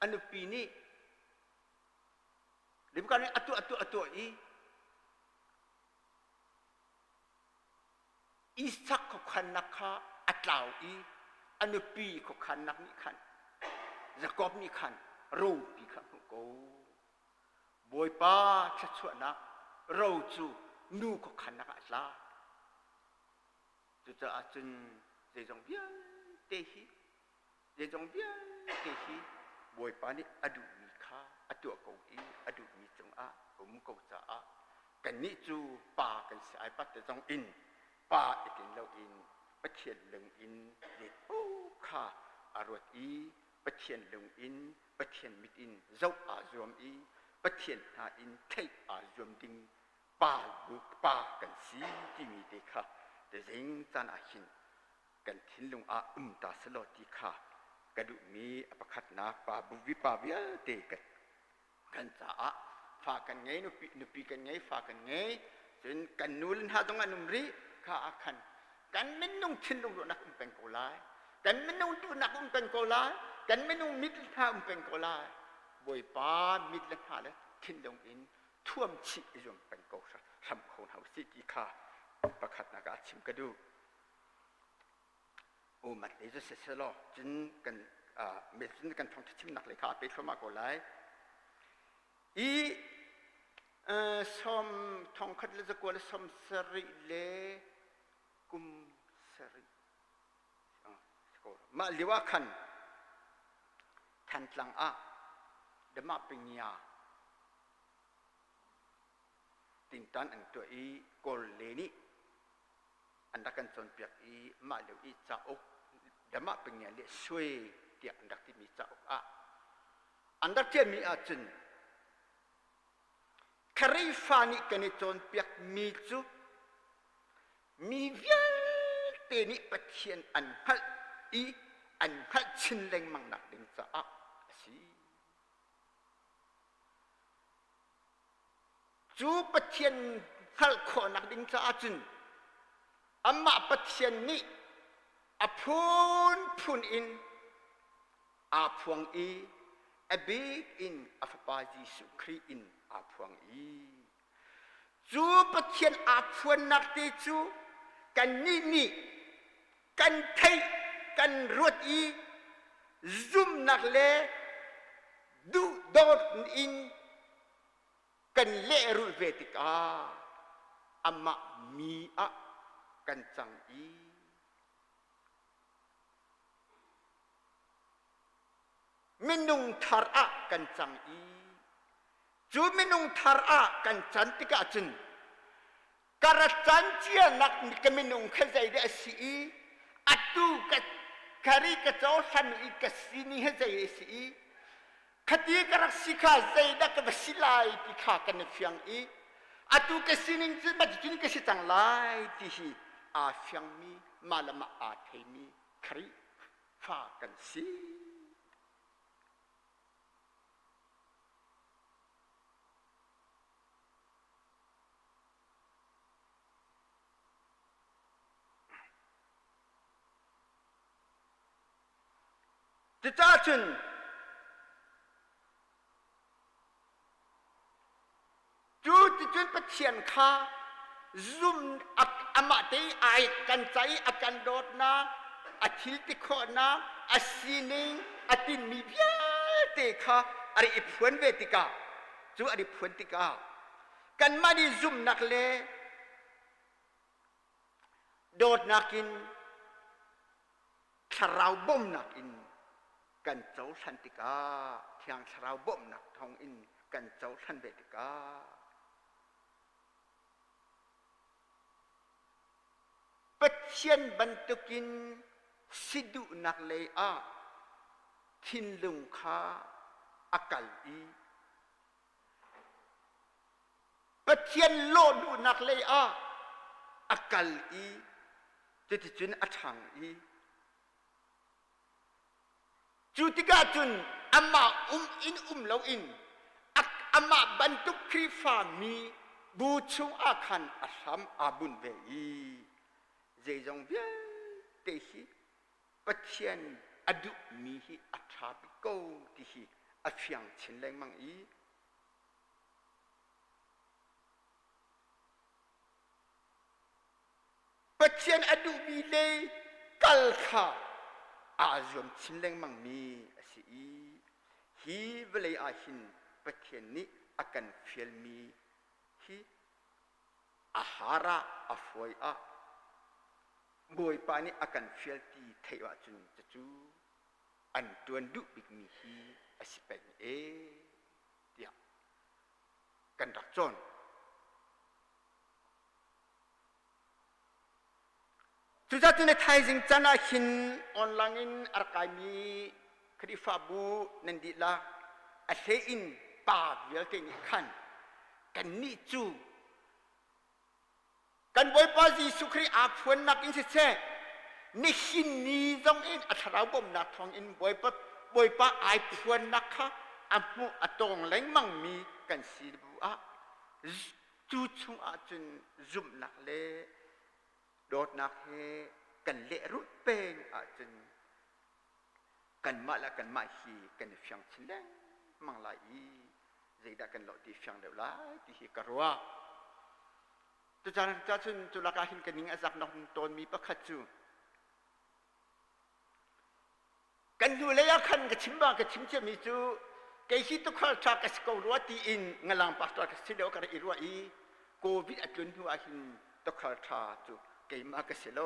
อันปีนี้เดี๋ยวกันอัตัวอีสักขคันนักข้าอัตลาวอันปีขคันนักนี่ขันจะกอบนี่ขันรูปีขันกูบอยป้าชัดชวนนักเราจูนูขคันนักอัตลาจะอาจจะเดี๋ยวจงเบี้ยเตหีเดี๋ยวจงเบี้ยเตหีบอยปานี่อดูมีค่าอตัวกูอดูมีจงผมกูจะกันนี่จูป่ากันสายปัตตจงอินป่าอีกินเราอินปะเทียนลงอินเด็ดโอ้ข้าอารวตีปะเทียนลงอินปะเทียนมิดอินเจ้าจวมปะเทียนหาอินเทจวมดิงป่าบุกป่ากันสีที่มีเด็กค่ะแต่เร่งจานหินกันทิ้งลงตาสลอดที่ค่ะกระดูมีอปคัดนาปาบุวิปาเวียเตกันจ้าฝากกันไงนุปีกันไงฝากกันไงจนกันนูลหาตรงนุมรีข้าขันกันไม่นุ่งทิ้งลงนักเป็นโกลายกันไม่นุ่งดูนักเป็นโกลายกันไม่นุ่งมิตรท่าเป็นโกลายบอยป้ามิตรท่าแล้วทิ้งลงอินท่วมชีอิจมเป็นโกลทำคนเฮาสิกีข้าประคัดนากาชิมกระดูโอ้มันเลยจะเสร็จแล้วจนกันเมื่อจนกันท่องชิมนักเลยค่ะไปเข้ามาก่อนเลยสมท่องคัดเลยจะกวนสมสริเลกุมสริมาเรียกว่าขันทันหลังเดมาปิญญาตินตันอันตัวกอลเลนี่อันดักกันจนเปียกมาเดี๋ยวจะอกเดมาปิญญาเลี้ยช่วยเดียอันดักที่มีจะอกอันดักที่มีจุนคาริฟานิกันจนเปียกมีจุมีเวียเตนิปะเทียนอันฮัลอันฮัลชินเลงมังนักดิงจะสิจูปะเทียนฮัลขอนักดิงจะจุนอามาปะเทียนนี้พูนอินพวงบีอินฟปาจิสุครีอินพวงจูปะเทียนพวนนักเตจูกันนี่กันไทยกันรวดซุมนักเลดูดอดอินกันเลรุเวติกาอามามีกันจังมินุงทาระกันจังจูมินุงทาระกันจันติกาจุนการจันเจียนักมิมินุงขจายเดสีอัตุกัดคาริกะโจสันอิกัสซินีขจายสี คดีกระสิกาใจดักบัสิไลที่ข้ากันเฟียงอีอาตุกสินิงจิบัดจุนกสิจังไลที่ฮีอาเฟียงมีมาละมาอาเทมีครีฟ้ากันสิจะจ้าจุนจูติจุนปะเทียนข้าซุ่มอักอมาตีไอกันใจอากันโดดนาอาทิลติโคนาอาซีนิงอาตินมีเบียเตข้าอะไรอีพวนเวติกาจูอะไรพวนติกากันมาดีซุ่มนักเลโดดนักินชราวบ่มนักอินกันเจ้าสันติกาเทียงชราวบ่มนักทองอินกันเจ้าสันเวติกาปัจเจียนบรรทุกินสิดุนักเลยอาทินลุงคาอากาลอีปัจเจียนโลดุนักเลยอาอากาลอีจุดจุนอัฐังอีจุดที่กาจุนอามาอินเลาอินอามาบรรทุกครีฟามีบูชุงอาคันอาสามอาบุญเวอีเจจงเบียเตฮีปัจเจียนอดุมีฮีอัฐาบิโกติฮีอเฟียงเชนแรงมังอีปัจเจียนอดุมีเลกัลคาอาจยมเชนแรงมังมีอสิอีฮีเวลอาหินปัจเจียนนี้อากันเฟียลมีฮีอาหาระอาฟวยอาบอยปานี่อาการเฟลตีเทวะจุนจะจูอันตัวนดุบิกมีฮีอสิเป็นเดียกันรักจนจุดที่ในไทยจึงจะน่าหินออนไลน์อาร์ไกมีคดีฟาบูนันดีละอาเซอินปาเวลเตนิขันกันนิจูกันบอยปาจีสุครีอาพวนนักอินเสนี่หินนี้จงอินอัฐราบ่มนักทองอินบอยปาไอพวนนักค่ะอามูอัตองแรงมั่งมีกันสีบัวจูชุงอาจุนจุ่มนักเล่โดดนักเฮกันเละรุดเป็นอาจุนกันมาละกันมาฮีกันเฟียงชิลเลงมังลายใจดักกันหลอดที่เฟียงเดียวละที่ฮีกรัวจุดจานจุนจุลกาหินกันนิ่งอาจักนกตนมีประคัตจูกันดูเลยคันกับชิมบางกับชิมเชมิจูเกยฮิตุขลชากับสกอรัวตีอินงลังปัสตอกับสิเดียวกับอิรัวอีโควิดอัจจุนหัวหินตุขลชาจูเกยมากับสิโล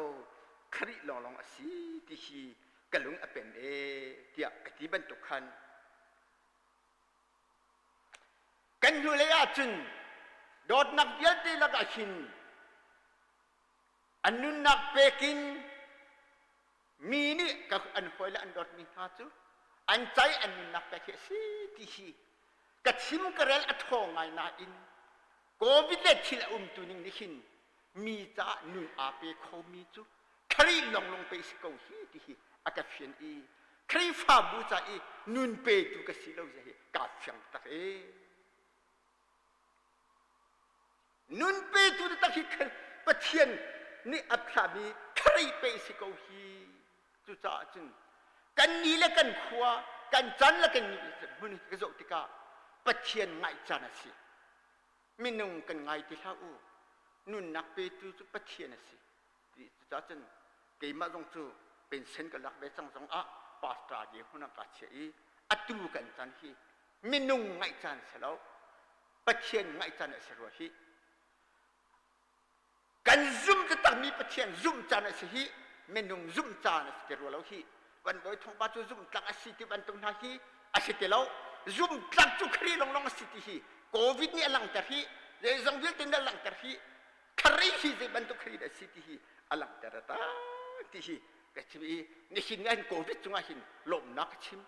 คริลองอสีที่ฮีกลุงอเป็นเดียกที่บรรทุกคันกันดูเลยจุนโดดนักเบียดได้ละกันหินอันนู้นนักเปกินมีนี่กับอันหอยและอันโดดมีท่าจูอันใจอันนู้นนักเปกิสิที่ฮีกัดชิมกระเรลอัดหงไงนาอินโควิดเด็ดที่ละตุนิงนี่หินมีจ้านุ่นอาเปโคมีจูครีลงไปสกาวฮีที่ฮีอากาศเฟียนอีครีฟ้าบูจ้าอีนุ่นเปจูกับสิโลจะฮีกาเฟียงตะเอนุนเปตุตะคิดปะเทียนนี่อัพรามีใครเปสิกาฮีจุจ้าจุนกันนี้และกันขวากันจันและกันมุนกระจกติกาปะเทียนไงจานะสิมินุงกันไงติลาอูนุนนักเปตุจุปะเทียนสิจุจ้าจุนเกมาจงจูเป็นเส้นกันลักเบจังจงอะปาสตาเดียหุนักกัดเชยอัตุกันจันฮีมินุงไงจานเสลาปะเทียนไงจานเสรัวฮีกันซุ่มจะตั้งมีประเทศซุ่มจานสิฮีเมนุงซุ่มจานสิเกลัวเราฮีวันบ่อยทองปัจจุซุ่มตั้งอาศิติบันตรงนาฮีอาศิติเราซุ่มตั้งจุครีลงอาศิติฮีโควิดนี่อลังตะฮีเรื่องสังเวียนตินอลังตะฮีครีฮีจะบันตุครีอาศิติฮีอลังตะระตาติฮีกะชิบีนี่หินเงินโควิดจุงอาหินลมนักชิม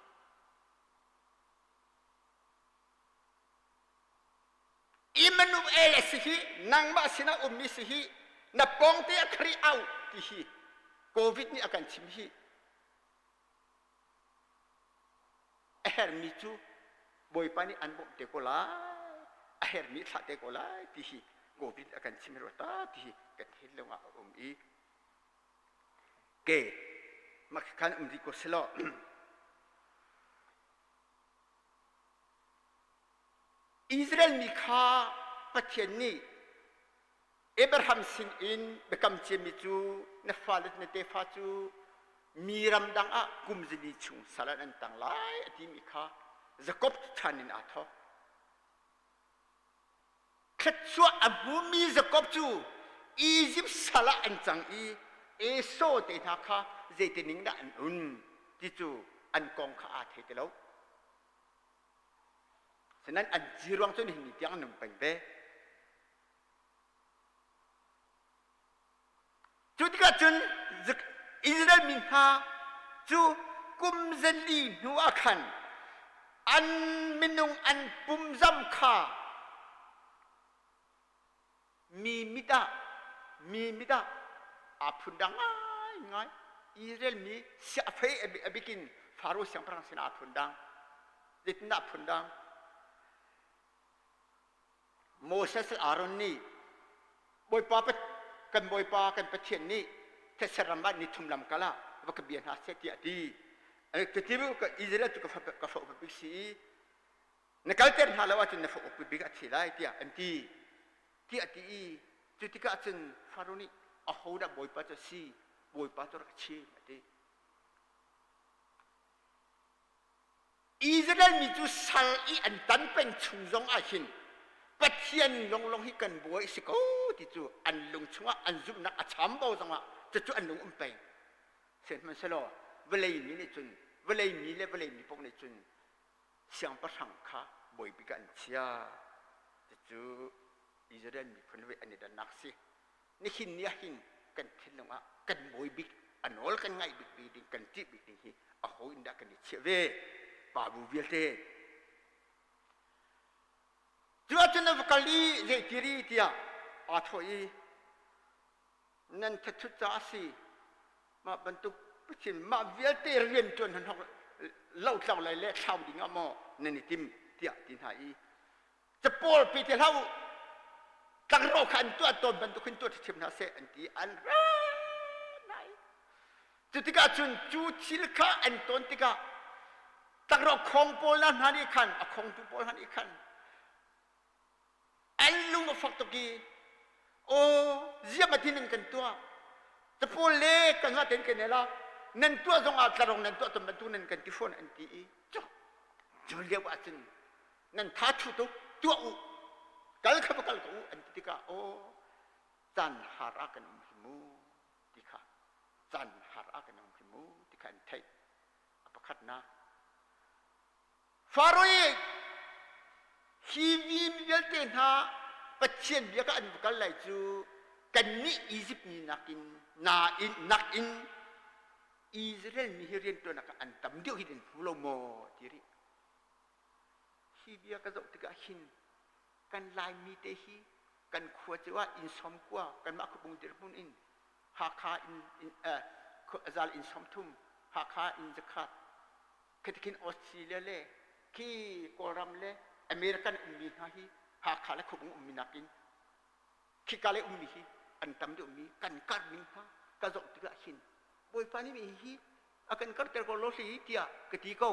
imanu ele sihi nang ma sina ummi sihi na pong te khri au ti hi covid ni akan chim hi aher mi chu boy pani an bom te ko la aher mi tha te ko la ti hi covid akan chim ro ta ti hi ka thil lo nga i ke mak kan di ko selo Israel mi kha pathian ni Abraham sin in bekam chemi chu na falet na te fa chu miram dang a kumzili chung salan an tang lai ati mi kha Jacob thanin a tho khatwa abu mi Jacob chu Egypt sala an chang i eso te tha kha zetening da an un ti chu an kong kha a the te loฉะนั้นอันจีรวงจนหินที่อันหนึ่งเป็นเบจุดที่ก็จนอิสราเอลมินฮาจูกุมเซลีนัวขันอันมินุงอันปุ่มจำขามีมิดาอาพุนดังง่ายอิสราเอลมีเสียเฟยอบิกินฟาโรห์เสียงพระสินาพุนดังเด็ดนาพุนดังโมเสสอารอนนี่บอยปาเป็นกันบอยปากันประเทศนี้เทศรัมบันนี่ทุ่มลำกะละว่ากับเบียนหาเสตีอดีแต่ที่ว่ากับอิสราเอลก็กับฝุบิกซีในการเตือนหาแล้วว่าจะในฝุบิกอธิไลที่อันที่อดีจุดที่ก็อาจารย์ฟาโรนี่เอาหัวดับบอยปาจะซีบอยปาจะรักชีอดีอิสราเอลมีจุดสัลอีอันตันเป็นชุมจงอาหินปัจจัยลงฮิกันบัวสิโก้ที่จู่อันลงชัวอันจุนักอัจฉริยะจังวะจะจู่อันลงไปเสร็จมันสโลเวลามีเนี่ยจุนเวลามีเลยเวลามีพวกเนี่ยจุนเสียงประสังขาบอยบิกันเชียจะจู่อิสราเอลมีคนเวอันนี้ดันนักสินี่หินเนี่ยหินกันทิ้งลงอ่ะกันบอยบิกอันโอลกันไงบิกบิกกันจีบิกนี่อ่ะเขาอินดากันนี่เชื่อเว้ปาบูเวลเต้จุดนั้นวกลีเจติรีที่อาทวีนั่นทุกจ้าสิมาบรรทุกพิมมาเวลเตเรียนจนหันหอกเล่าเล่าอะไรเล่าชาวดิ่งอ่ะมอนั่นนี่ทิมที่ที่ไหนจะปอลปีที่เล่าตั้งรอขันตัวตนบรรทุกขึ้นตัวที่ทิมนาเสอันที่อันไรจุดที่ก็จุนจูชิลข้าอันต้นที่ก็ตั้งรอคงปอลนั้นหันอีกขันคงตุปอลหันอีกขันอันลุงฟักตุกีโอ้เจียมาที่นั่นกันตัวจะพูดเล็กกันว่าเต็นกันเนี่ยละนั่นตัวทรงอาตรงนั่นตัวตมันตัวนั่นกันที่ฟอนอันที่จ้าจะเรียกว่าจริงนั่นท้าทุตุตัวอุกัลขับกัลกูอันที่ก็โอ้จันหารักกันมิมูที่ข้าจันหารักกันมิมูที่ข้าอันไทยอภิคัตนะฟาโรห์ฮีวีมีเยอะเต็นฮะปัจจัยเดียวกันบุคคลไหลจูกันนี่อียิปต์นี่นักอินอิสราเอลมีเรียนตัวนักอันตั้มเดียวหินฟูโลโมทีรีฮีวีก็จะติกาหินกันลายมีเตฮีกันขวดจะว่าอินสมกว่ากันมาคุบุงเดรบุนอินฮักคาอินซาลอินสมทุมฮักคาอินจักรัดคิดกินออสเตรเลียเล่คีโครัมเล่อเมริกันมีนะฮีฮักคาเล่คุบุงมีนักอินคีกาเล่มีฮีอันตั้มเดียวมีกันการมีฮะก็จะติกาหินบอยปานี่มีฮีakan karakter kolosi dia ketika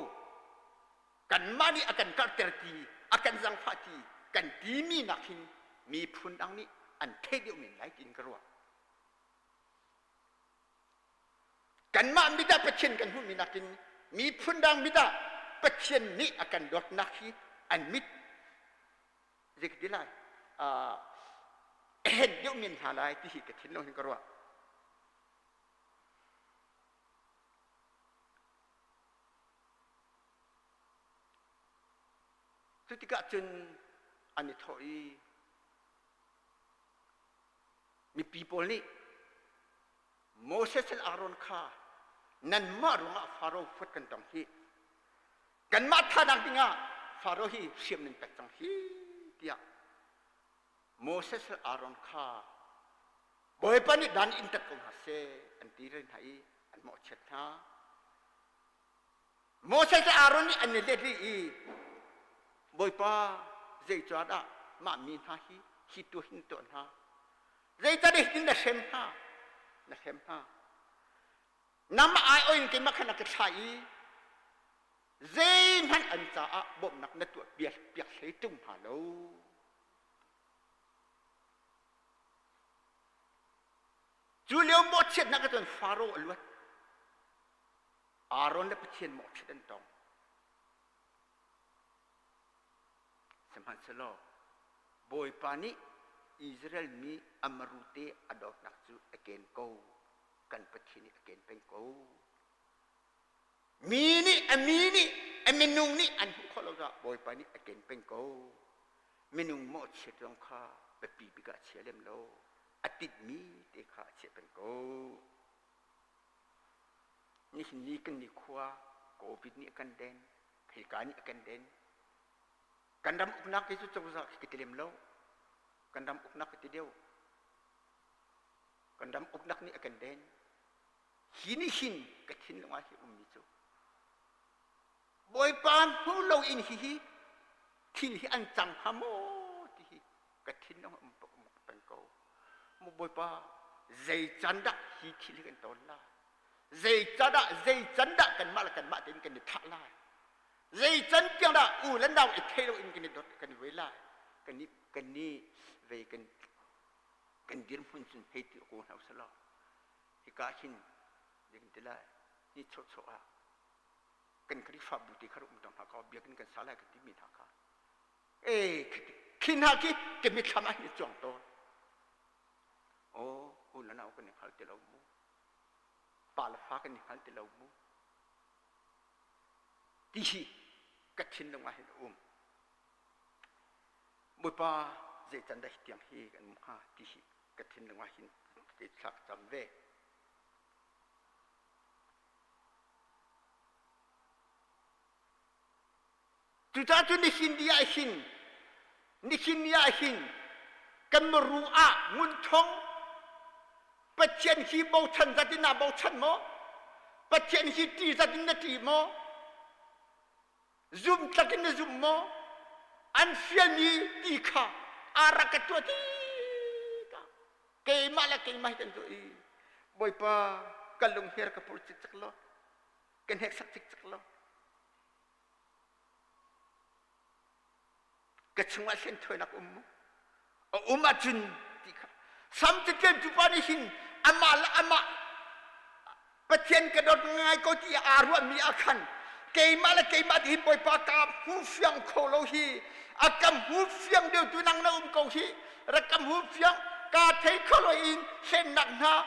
kan mani akan karakter ti akan zang fati kan dimi nakin mi phundang ni an thedi min lai tin karwa kan ma mida pachin kan hu mi nakin mi phundang mida pachin ni akan dok nakhi an mit zikdilai hen dio min halai ti hi kathin no hin karwa ketika jun ane thoi mi people ni Moses dan Aaron kha nan marunga Pharaoh fut kan tong hi kan ma tha nang tinga Pharaoh hi siam nen pek tong hi dia Moses Aaron kha boy pani dan intak kong hase antirin hai an mo chetha Moses Aaron ni an le ri boy pa zai chada ma min ha hi tu hin to ha zai ta de hin da shem ha na shem ha nam ai oin ke ma khana ke thai zai man an cha a bom nak na tu piak piak sei tum ha lo Julio mo chet na ka ton faro alwat Aaron le patien mo chet an tong Samhan selo boy pani Israel mi amarute adot nak chu again go kan patien again pen go Mini aminung ni an kholo ga boy pani again pen go minung mo chet long kha be pi bi ga chelem lo atit mi te kha chet pen go ni kan ni khwa covid ni kan den phika ni kan den kandam uknak ke chu chawza kitilem lo kandam uknak ke tideu kandam uknak ni akan den hini hin kathin nga hi ummi chu boy pan hu lo in hi thil hi an chang hamo ti hi kathin nga pen ko mo boy pa zai chanda hi thil kan ton la zai chanda kan ma tin kan ni thak la zai chan piang da u lan dau i thelo in kan dot kan we la kan ni ve kan dir phun sun he ti ko na sala hi ka hin ding tila ni chot so a kan kri fa bu ti kharu dam ha ka bia kan sala ka ti mi tha ka kin ha ki ke mi thama ni chong to o u lan au kan ni khal ti lo mu pa la fa kan ni khal ti lo mu ti hi kathin nga hin mui pa zai chan da tiang hi kan ha ti hi kathin nga hin ti thak cham ve tu ta tu ni hin dia hin kan ru a mun thong patchen hi bo chan za ti na bo chan mo patchen hi ti za ti na ti mo zoom takin na zoom mo an fian ni ti kha arakatua ti ka ke mala ke mai tan tu i boy pa kalung her ka pur chik lo ken hek sak chik lo ka chungwa sen thoi nak umachun ti kha sam te tu pa ni hin ama patien ka dot ngai ko ti arwa mi akhan Keima di boy pakam hu fiang kholo hi akam hu fiang deu tu nang na ko hi rakam hu fiang ka thei kholo in sen nak na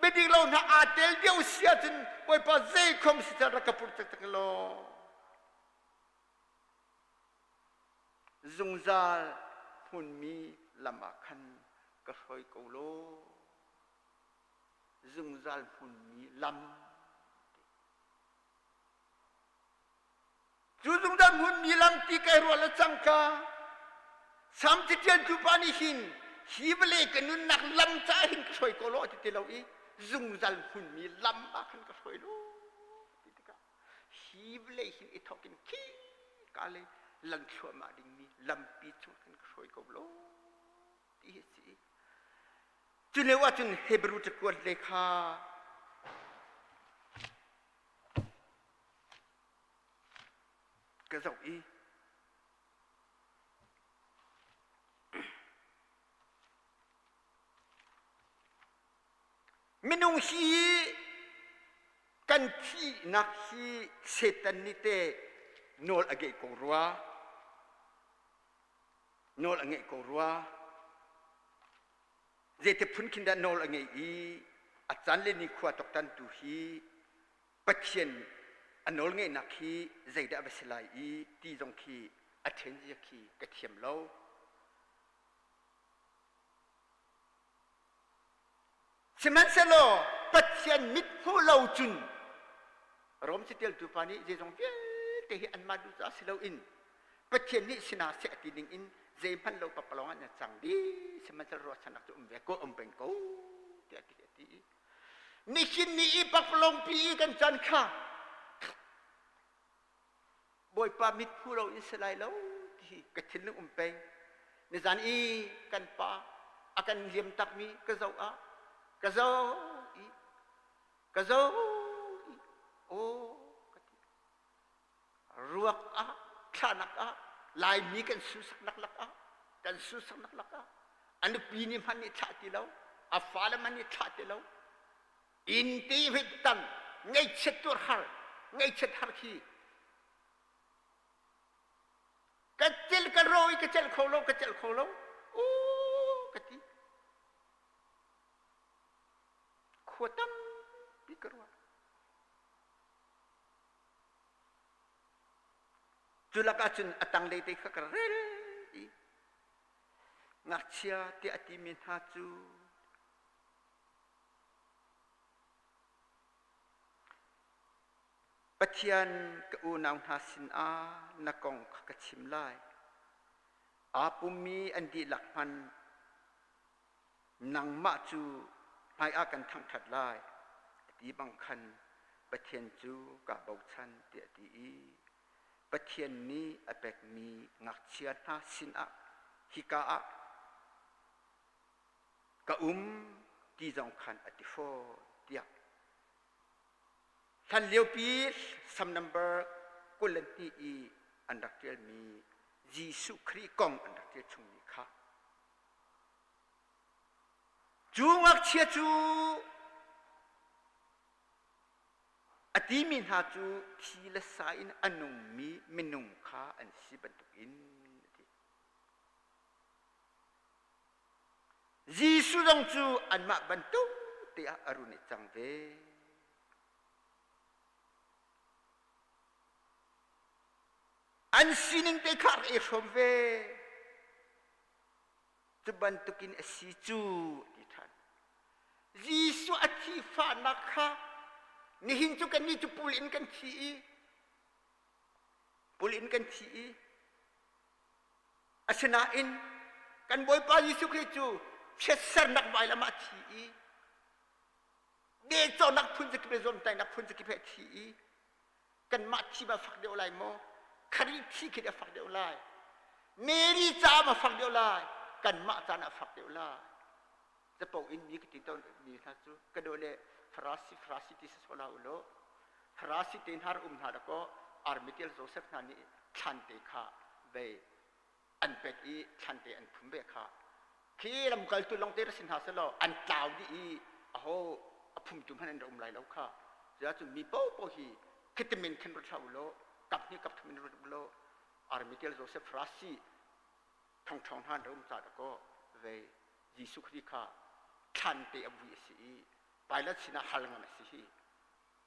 bedi lo na atel deu sia tin boy pa zai khom si ta rakapur tak lo zungzal hun mi lama khan ka khoi ko lo zungzal hun mi lam Juzung dan hun milam ti kai ro la changka sam ti tian tu pani hin hi bele ka nun nak lam cha hin khoi ko lo ti lo i zung zal hun mi lam ba khan ka khoi lo ti ka hi bele hin i thokin ki ka le lang chua ma ding mi lam pi chu khan khoi ko lo ti si tu le wa chun hebru te ko le kha cái dòng y minung hi kan thi nak hi setan ni te nol age ko ruwa zete phun kinda nol age i achan le ni khwa tok tan tu hi pathian anol nge nakhi zaida basilai i ti jong khi athen ji khi ka thiam lo siman selo pathian mit hu lo chun rom sitel tu pani je jong te hi an ma du sa silo in pathian ni sina se ti ding in เจมันโลปะปลองเนี่ยจังดีสมันจะรอชนักจุ่มเวก็เป็นกูเดียดีนี่คิดนี่ปะปลองปีกันจันค่ะบอยปามิดผู้เราอิสราเอลที่กระถิ่นลุงเป็นในจานอีกันปาอากันเลียมตักมีกระเจ้าอะกระเจ้ากระเจ้าโอ้รัวอะข้านักอะลายมีกันสุสักนักลักอะกันสุสักนักลักอะอันนี้ปีนี้มันนี่ชาติแล้วอาฟ้าแล้วมันนี่ชาติแล้วอินทีวิตันไงเช็ดตัวหาไงเช็ดหาขี้kecil keroi kecil kolong oh keti khuatam pikerwa julakacun atang leite khakarel di ngachia ti ati min hachu Pathian keunang hasin a nakong kakachim lai apumi andi lakman nang ma chu pai akan thang that lai ti bang khan pathian chu ka bau chan ti ti pathian ni apek mi ngak chia na sin a hika a ka ti jong khan ati fo tiaท่านเลี้ยวปีซัมนัมเบอร์กุลนีอีอันดักเทียมียิสุครีกองอันดักเทียชงมีค่ะจูงักเชียจูอดีมินหาจูทีละสายอันนุ่มมีมินุ่มค่ะอันสิบันตุกินยิสุจงจูอันมาบันตุเตียอรุณิจังเวอันสินิงเตคาร์เอฟมเวจะบันตุกินอสิจูดิท่านยิสุอธิฟานักค่ะนี่หินจุกันนี่จะปูลินกันทีอาชนะอินกันบอยปายิสุคริจูเช็ดเสนักใบละมาทีเดจอนักพุนจะกิเปซอนแต่นักพุนจะกิเพทีกันมาทีมาฝักเดียวไรโมคาริที่คิดจะฝักเดียวไล่เมรีจ้ามาฝักเดียวไล่กันมาจานะฝักเดียวไล่จะปกอินมีกิติต้นมีท่าจูกระโดดเลยฟราสิที่สุดละอุโลฟราสิตินหารุมหาดก็อาร์มิเทลโจเซฟนันนี่ชันเตค่ะเวอันเป็ดอีชันเตอันพุ่มเบค่ะขี้ลำกลตุลงเตระสินหาสโลอันกล่าวดีโอ้โหพุ่มจุ่มให้นันรุมไหลแล้วค่ะจะจุ่มมีโป๊ะฮีคิดเป็นขันรถชาวโลกับนี่กับทมินรุโลอาร์มิเทลโจเซฟฟราสิทองหันรุมจ่าก็เวยิสุคริค่ะชันเตอบุยสีไปแล้วสินะฮัลงมาสิ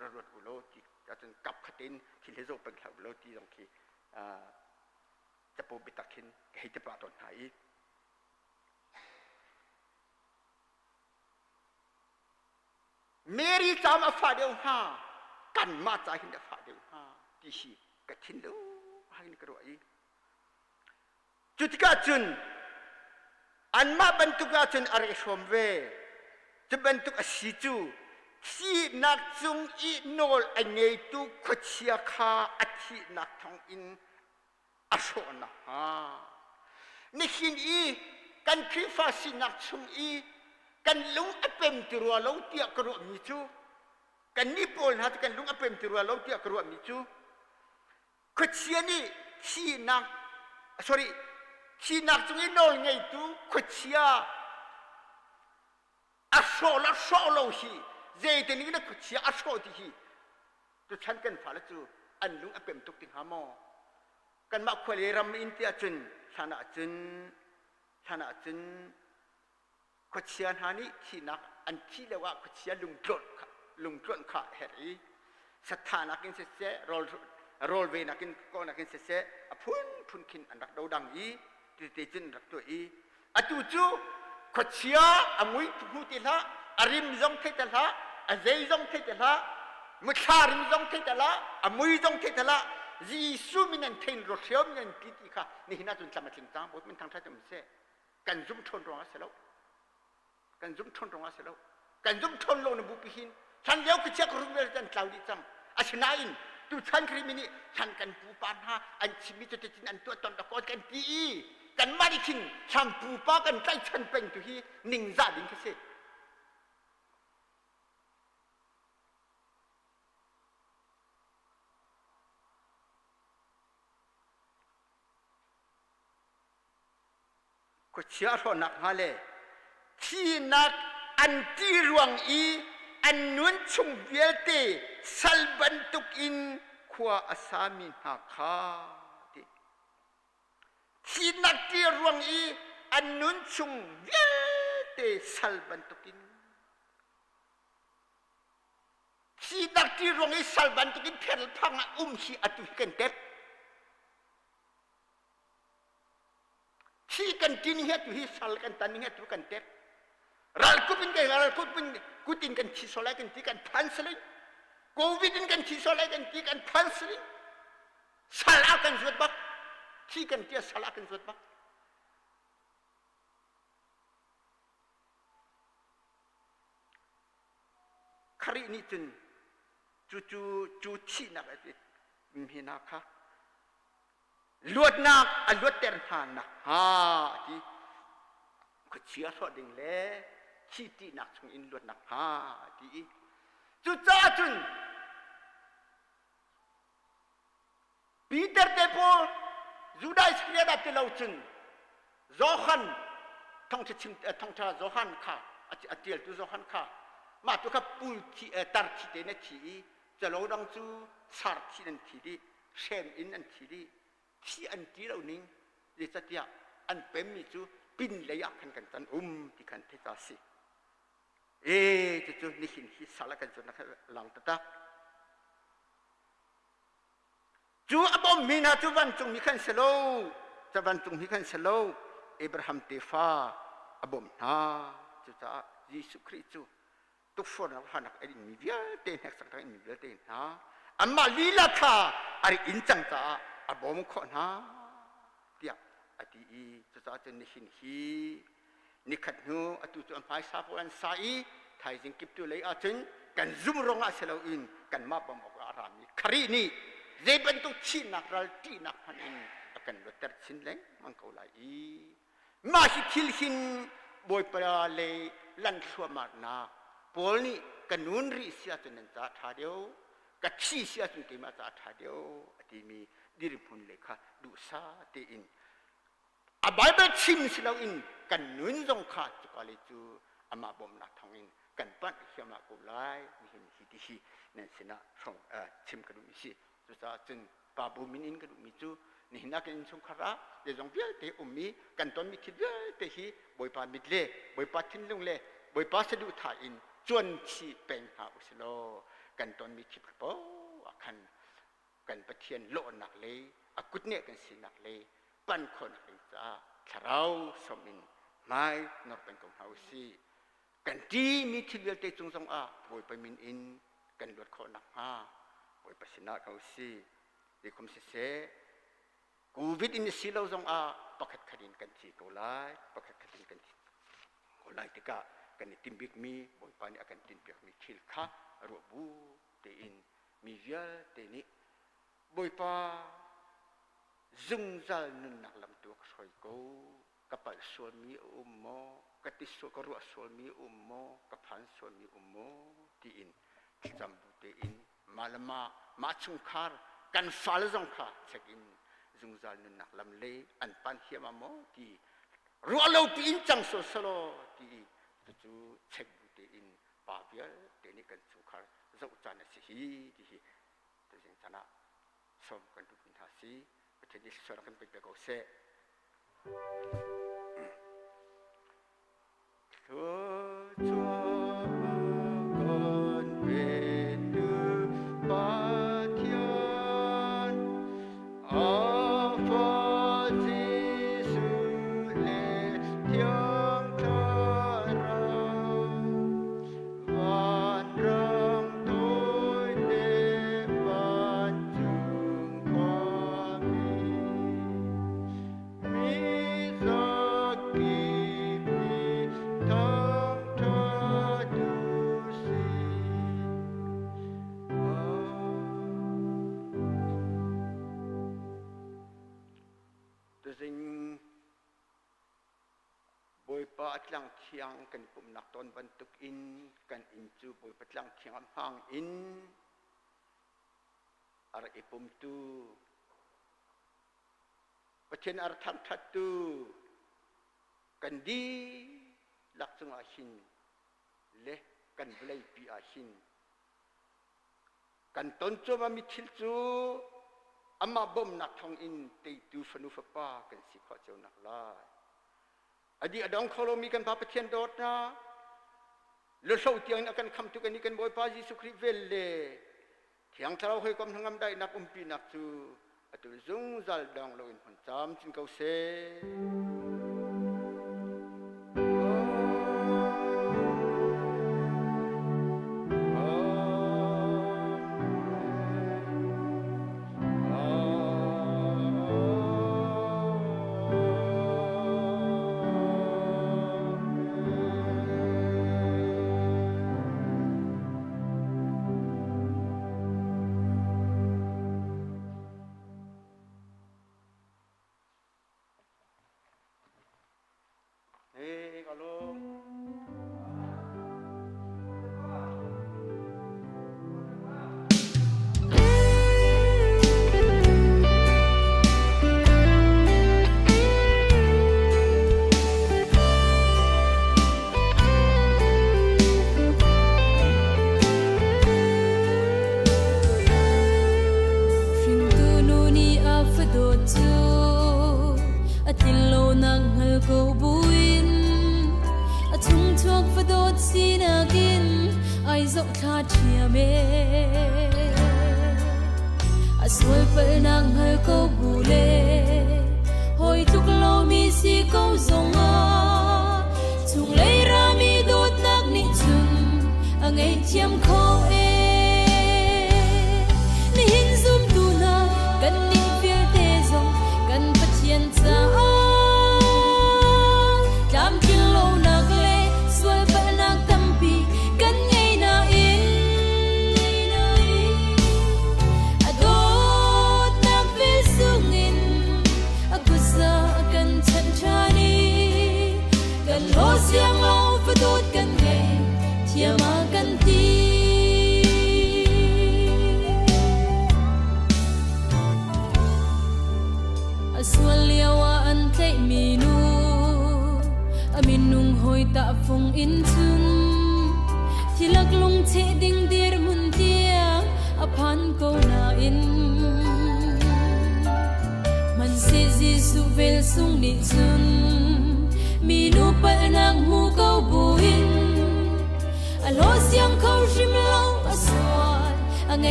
ระรวดอุโลที่จะจนกับขัดินที่เลโซเป็นแถวอุโลที่ตรงที่จะปูบิตักขินให้จะปลาตนหายเมรีจามาฝ่าเดียวห้ากันมาใจหินจะฝ่าเดียวห้าที่ชีกระทินเดียวให้นกระโดดจุดกาจุนอันมาบรรทุกกาจุนอะไรชมเวจะบรรทุกสิจูที่นักจุงอีโนลไอเงยตุขดเชียคาอาทินักทองอินอาโชนะฮะนี่ขินอีกันคริฟาสินักจุงอีกันลุงอเปมติรัวเราเตียกรัวมิจูกันนิพนธ์ฮะกันลุงอเปมติรัวเราเตียกรัวมิจูขดเชียนี่ที่นักที่นักจุงอีโนลไงตุขดเชียอาโชละโชโลฮีเจตนี่นักขุดเชียอาโชติฮีตัวฉันกันฝ่าละจูอันลุงอเปมตุกติงหามอกันมาควายรำอินเตียจุนชนะจุนขุดเชียนานี่ที่นักอันที่เรียกว่าขุดเชียลุงจวนขาเฮรีสถานักกินเสโรลเวนักกินก็นักกินเสพุ่นขินอันรักดาวดังอีติจุนรักตัวอีอตูจูขดเชียอมุยพูดละอาริมจงเทตละอาเจจงเทตละมุชาริมจงเทตละอมุยจงเทตละ จีซูมินันเทนรถเทียวมินันกิติค่ะนี่น่าจนจำมาถึงตามบทมันทางท่าจำเสกันจุ่มทนตรงนั้นเสร็จแล้วกันจุ่มทนตรงนั้นเสร็จแล้วกันจุ่มทนลงในบุพพินฉันเลี้ยวก็เช็ครุ่งเรืองจันทร์คลาวดีจังอาชนาอินดูฉันครีมินี่ฉันกันปูปานฮะอันชิมิจะจินอันตัวตนตะโกนกันดีกันมาดิคินฉันปูปากันใกล้ฉันเป็นตุฮีนิ่งซาดิงแค่เสก็เชื่อรอนักฮะเลยที่นักอันที่รวงอีอันนุ่นชงเวลเตสัลบันตุกอินขวาอาสามินหักขาที่นักที่รวงอีอันนุ่นชงเวลเตสัลบันตุกินที่นักที่รวงอีสัลบันตุกินเพลพังชีอตุกันเต็บที่กันตินเฮตุฮิสัลกันตันเฮตุกันเต็บรัลกุปินกันรัลกุปินกุตินกันชิโซไลกันที่กันพันสลิงโควิดินกันชิโซไลกันที่กันพันสลิงสัลอากันสุดบักที่กันที่สัลอากันสุดบักคารินิจุนจูที่นักอะไรมีนักค่ะลวดนักลวดเตอร์หานักที่ก็เชื่อสอดดิ่งเล่ที่ที่นักชงอินลวดนักที่จุดจ้าจุนปีเตอร์เตโปจูดาสเคียดัตเตลาจุนโจฮันท่องจะชิมท่องจะโจฮันค่ะอาเตียลตุโจฮันค่ะมาตุกับปูที่ตาร์ที่เตนที่จะเราดังจูสาร์ที่นั่นที่ดีเชมอินนั่นที่ดีที่อันที่เรานิ่งดิสัตยาอันเป็นมิจูปินเลยอักขันกันตันที่ขันเทตาสิจูนี่หินที่สารกันจนนักหลังตาจูอบอมมีนาจูวันจงมีขันเซโลจะวันจงมีขันเซโลอับราฮัมเตฟาอบอมนาจูจ้าเยซูคริสต์ทุกคนเราหันักเอ็นมีเวียเตนแหกสังกัดมีเวียเตนนะอันมาลีลาท่าอะไรอินจังจ้าอบอมคนนะเดียอดีจูจ้าจะนี่หินฮีนิขัดนูอตุจุอันพายซาโพอันไซไทยจิงกิบตุเลยอาจินกันซุ่มรงอาเซลาอินกันมาบอมบอกอารามีคารีนี่เจ็บตุชินักรัลตีนักพันอินakan dokter sinleng mangkau lai masih kilhin boy parale lan suamarna polni kanun ri sia tunen ta thadio kachi sia tun ke ma ta thadio atimi diripun lekha dusa te in a bible chim silau in kanun jong kha chukale chu ama bom na thongin kan pat hiama ko lai mi hin hi ti hi nen sina song chim kadu mi si chu sa chun pa bu min in kadu mi chuนี่นักอินสงคราเดี๋ยวจงเบี้ยเตะมีกันตอนมีคิดเบี้ยเตะฮีบอยปามิดเล่บอยปาทิ้งลงเล่บอยปาสะดุถ่ายอินจวนชีเป็นหาอุสโลกันตอนมีคิดโป้คันกันประเทียนโลนักเลยอากุดเนี่ยกันสีนักเลยปั้นคนนักเลยจ้าคราวสมินไม่นอกเป็นของเฮาซีกันที่มีคิดเบี้ยเตะจงบอยไปมินอินกันลวดคนนักบอยไปชนะเฮาซีดีคมเสโควิดini silau zong paket kadin kan ci kolai paket kadin kan ci kolai tika kan timbik mi boy pani akan timbik mi khilkha ro bu te in mi via te ni boy pa zung zal nun nak lam tu khoi ko kapal sol mi ummo katis so ko ro sol mi ummo kaphan sol mi ummo ti in jambu te in malama ma chung khar kan fal zong kha check-in zungzal nun nak lam le an pan hiam mo ti ro lo ti in chang so solo ti chu chek bu te in pa bia te ni kan chu khar zau chan si hi ti hi te jing chana som kan tu pin tha si te ni so kan pe pe ko se so kon ve tu pa thian Hãy subscribe cho kênh Ghiền Mì Gõ để không bỏ lỡ ตัวจริงบอยปะอัตลังเคียงกันปุ่มนักตอนบรรทุกอินกันอินจูบอยปะอัตลังเคียงอันห่างอินอะไรปุ่มตูประเทศอาร์ทังทัดตูกันดีลักษณะหินเละกันเบลย์ปีอาหินกันต้นจูบมิทิลจูอามาบ่มนักท่องอินตีดูฟนุฟป้ากันสิข้อเจ้านักลายอดีตอดองเขาเรามีกันพาประเทศโดดนะเลือดเศร้าเตียงนักกันคำตุกันนี้กันบ่อยพายิสุคริเวลเล่เที่ยงเท่าให้ความทั้งงามได้นักปีนักจูอัตุจุงจัลดองเราอินพันจามจินเขาเส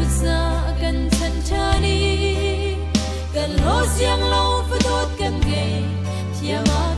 กุศลกันฉันชานีกันโลเสียงเราฝุดกันเกยเทียมา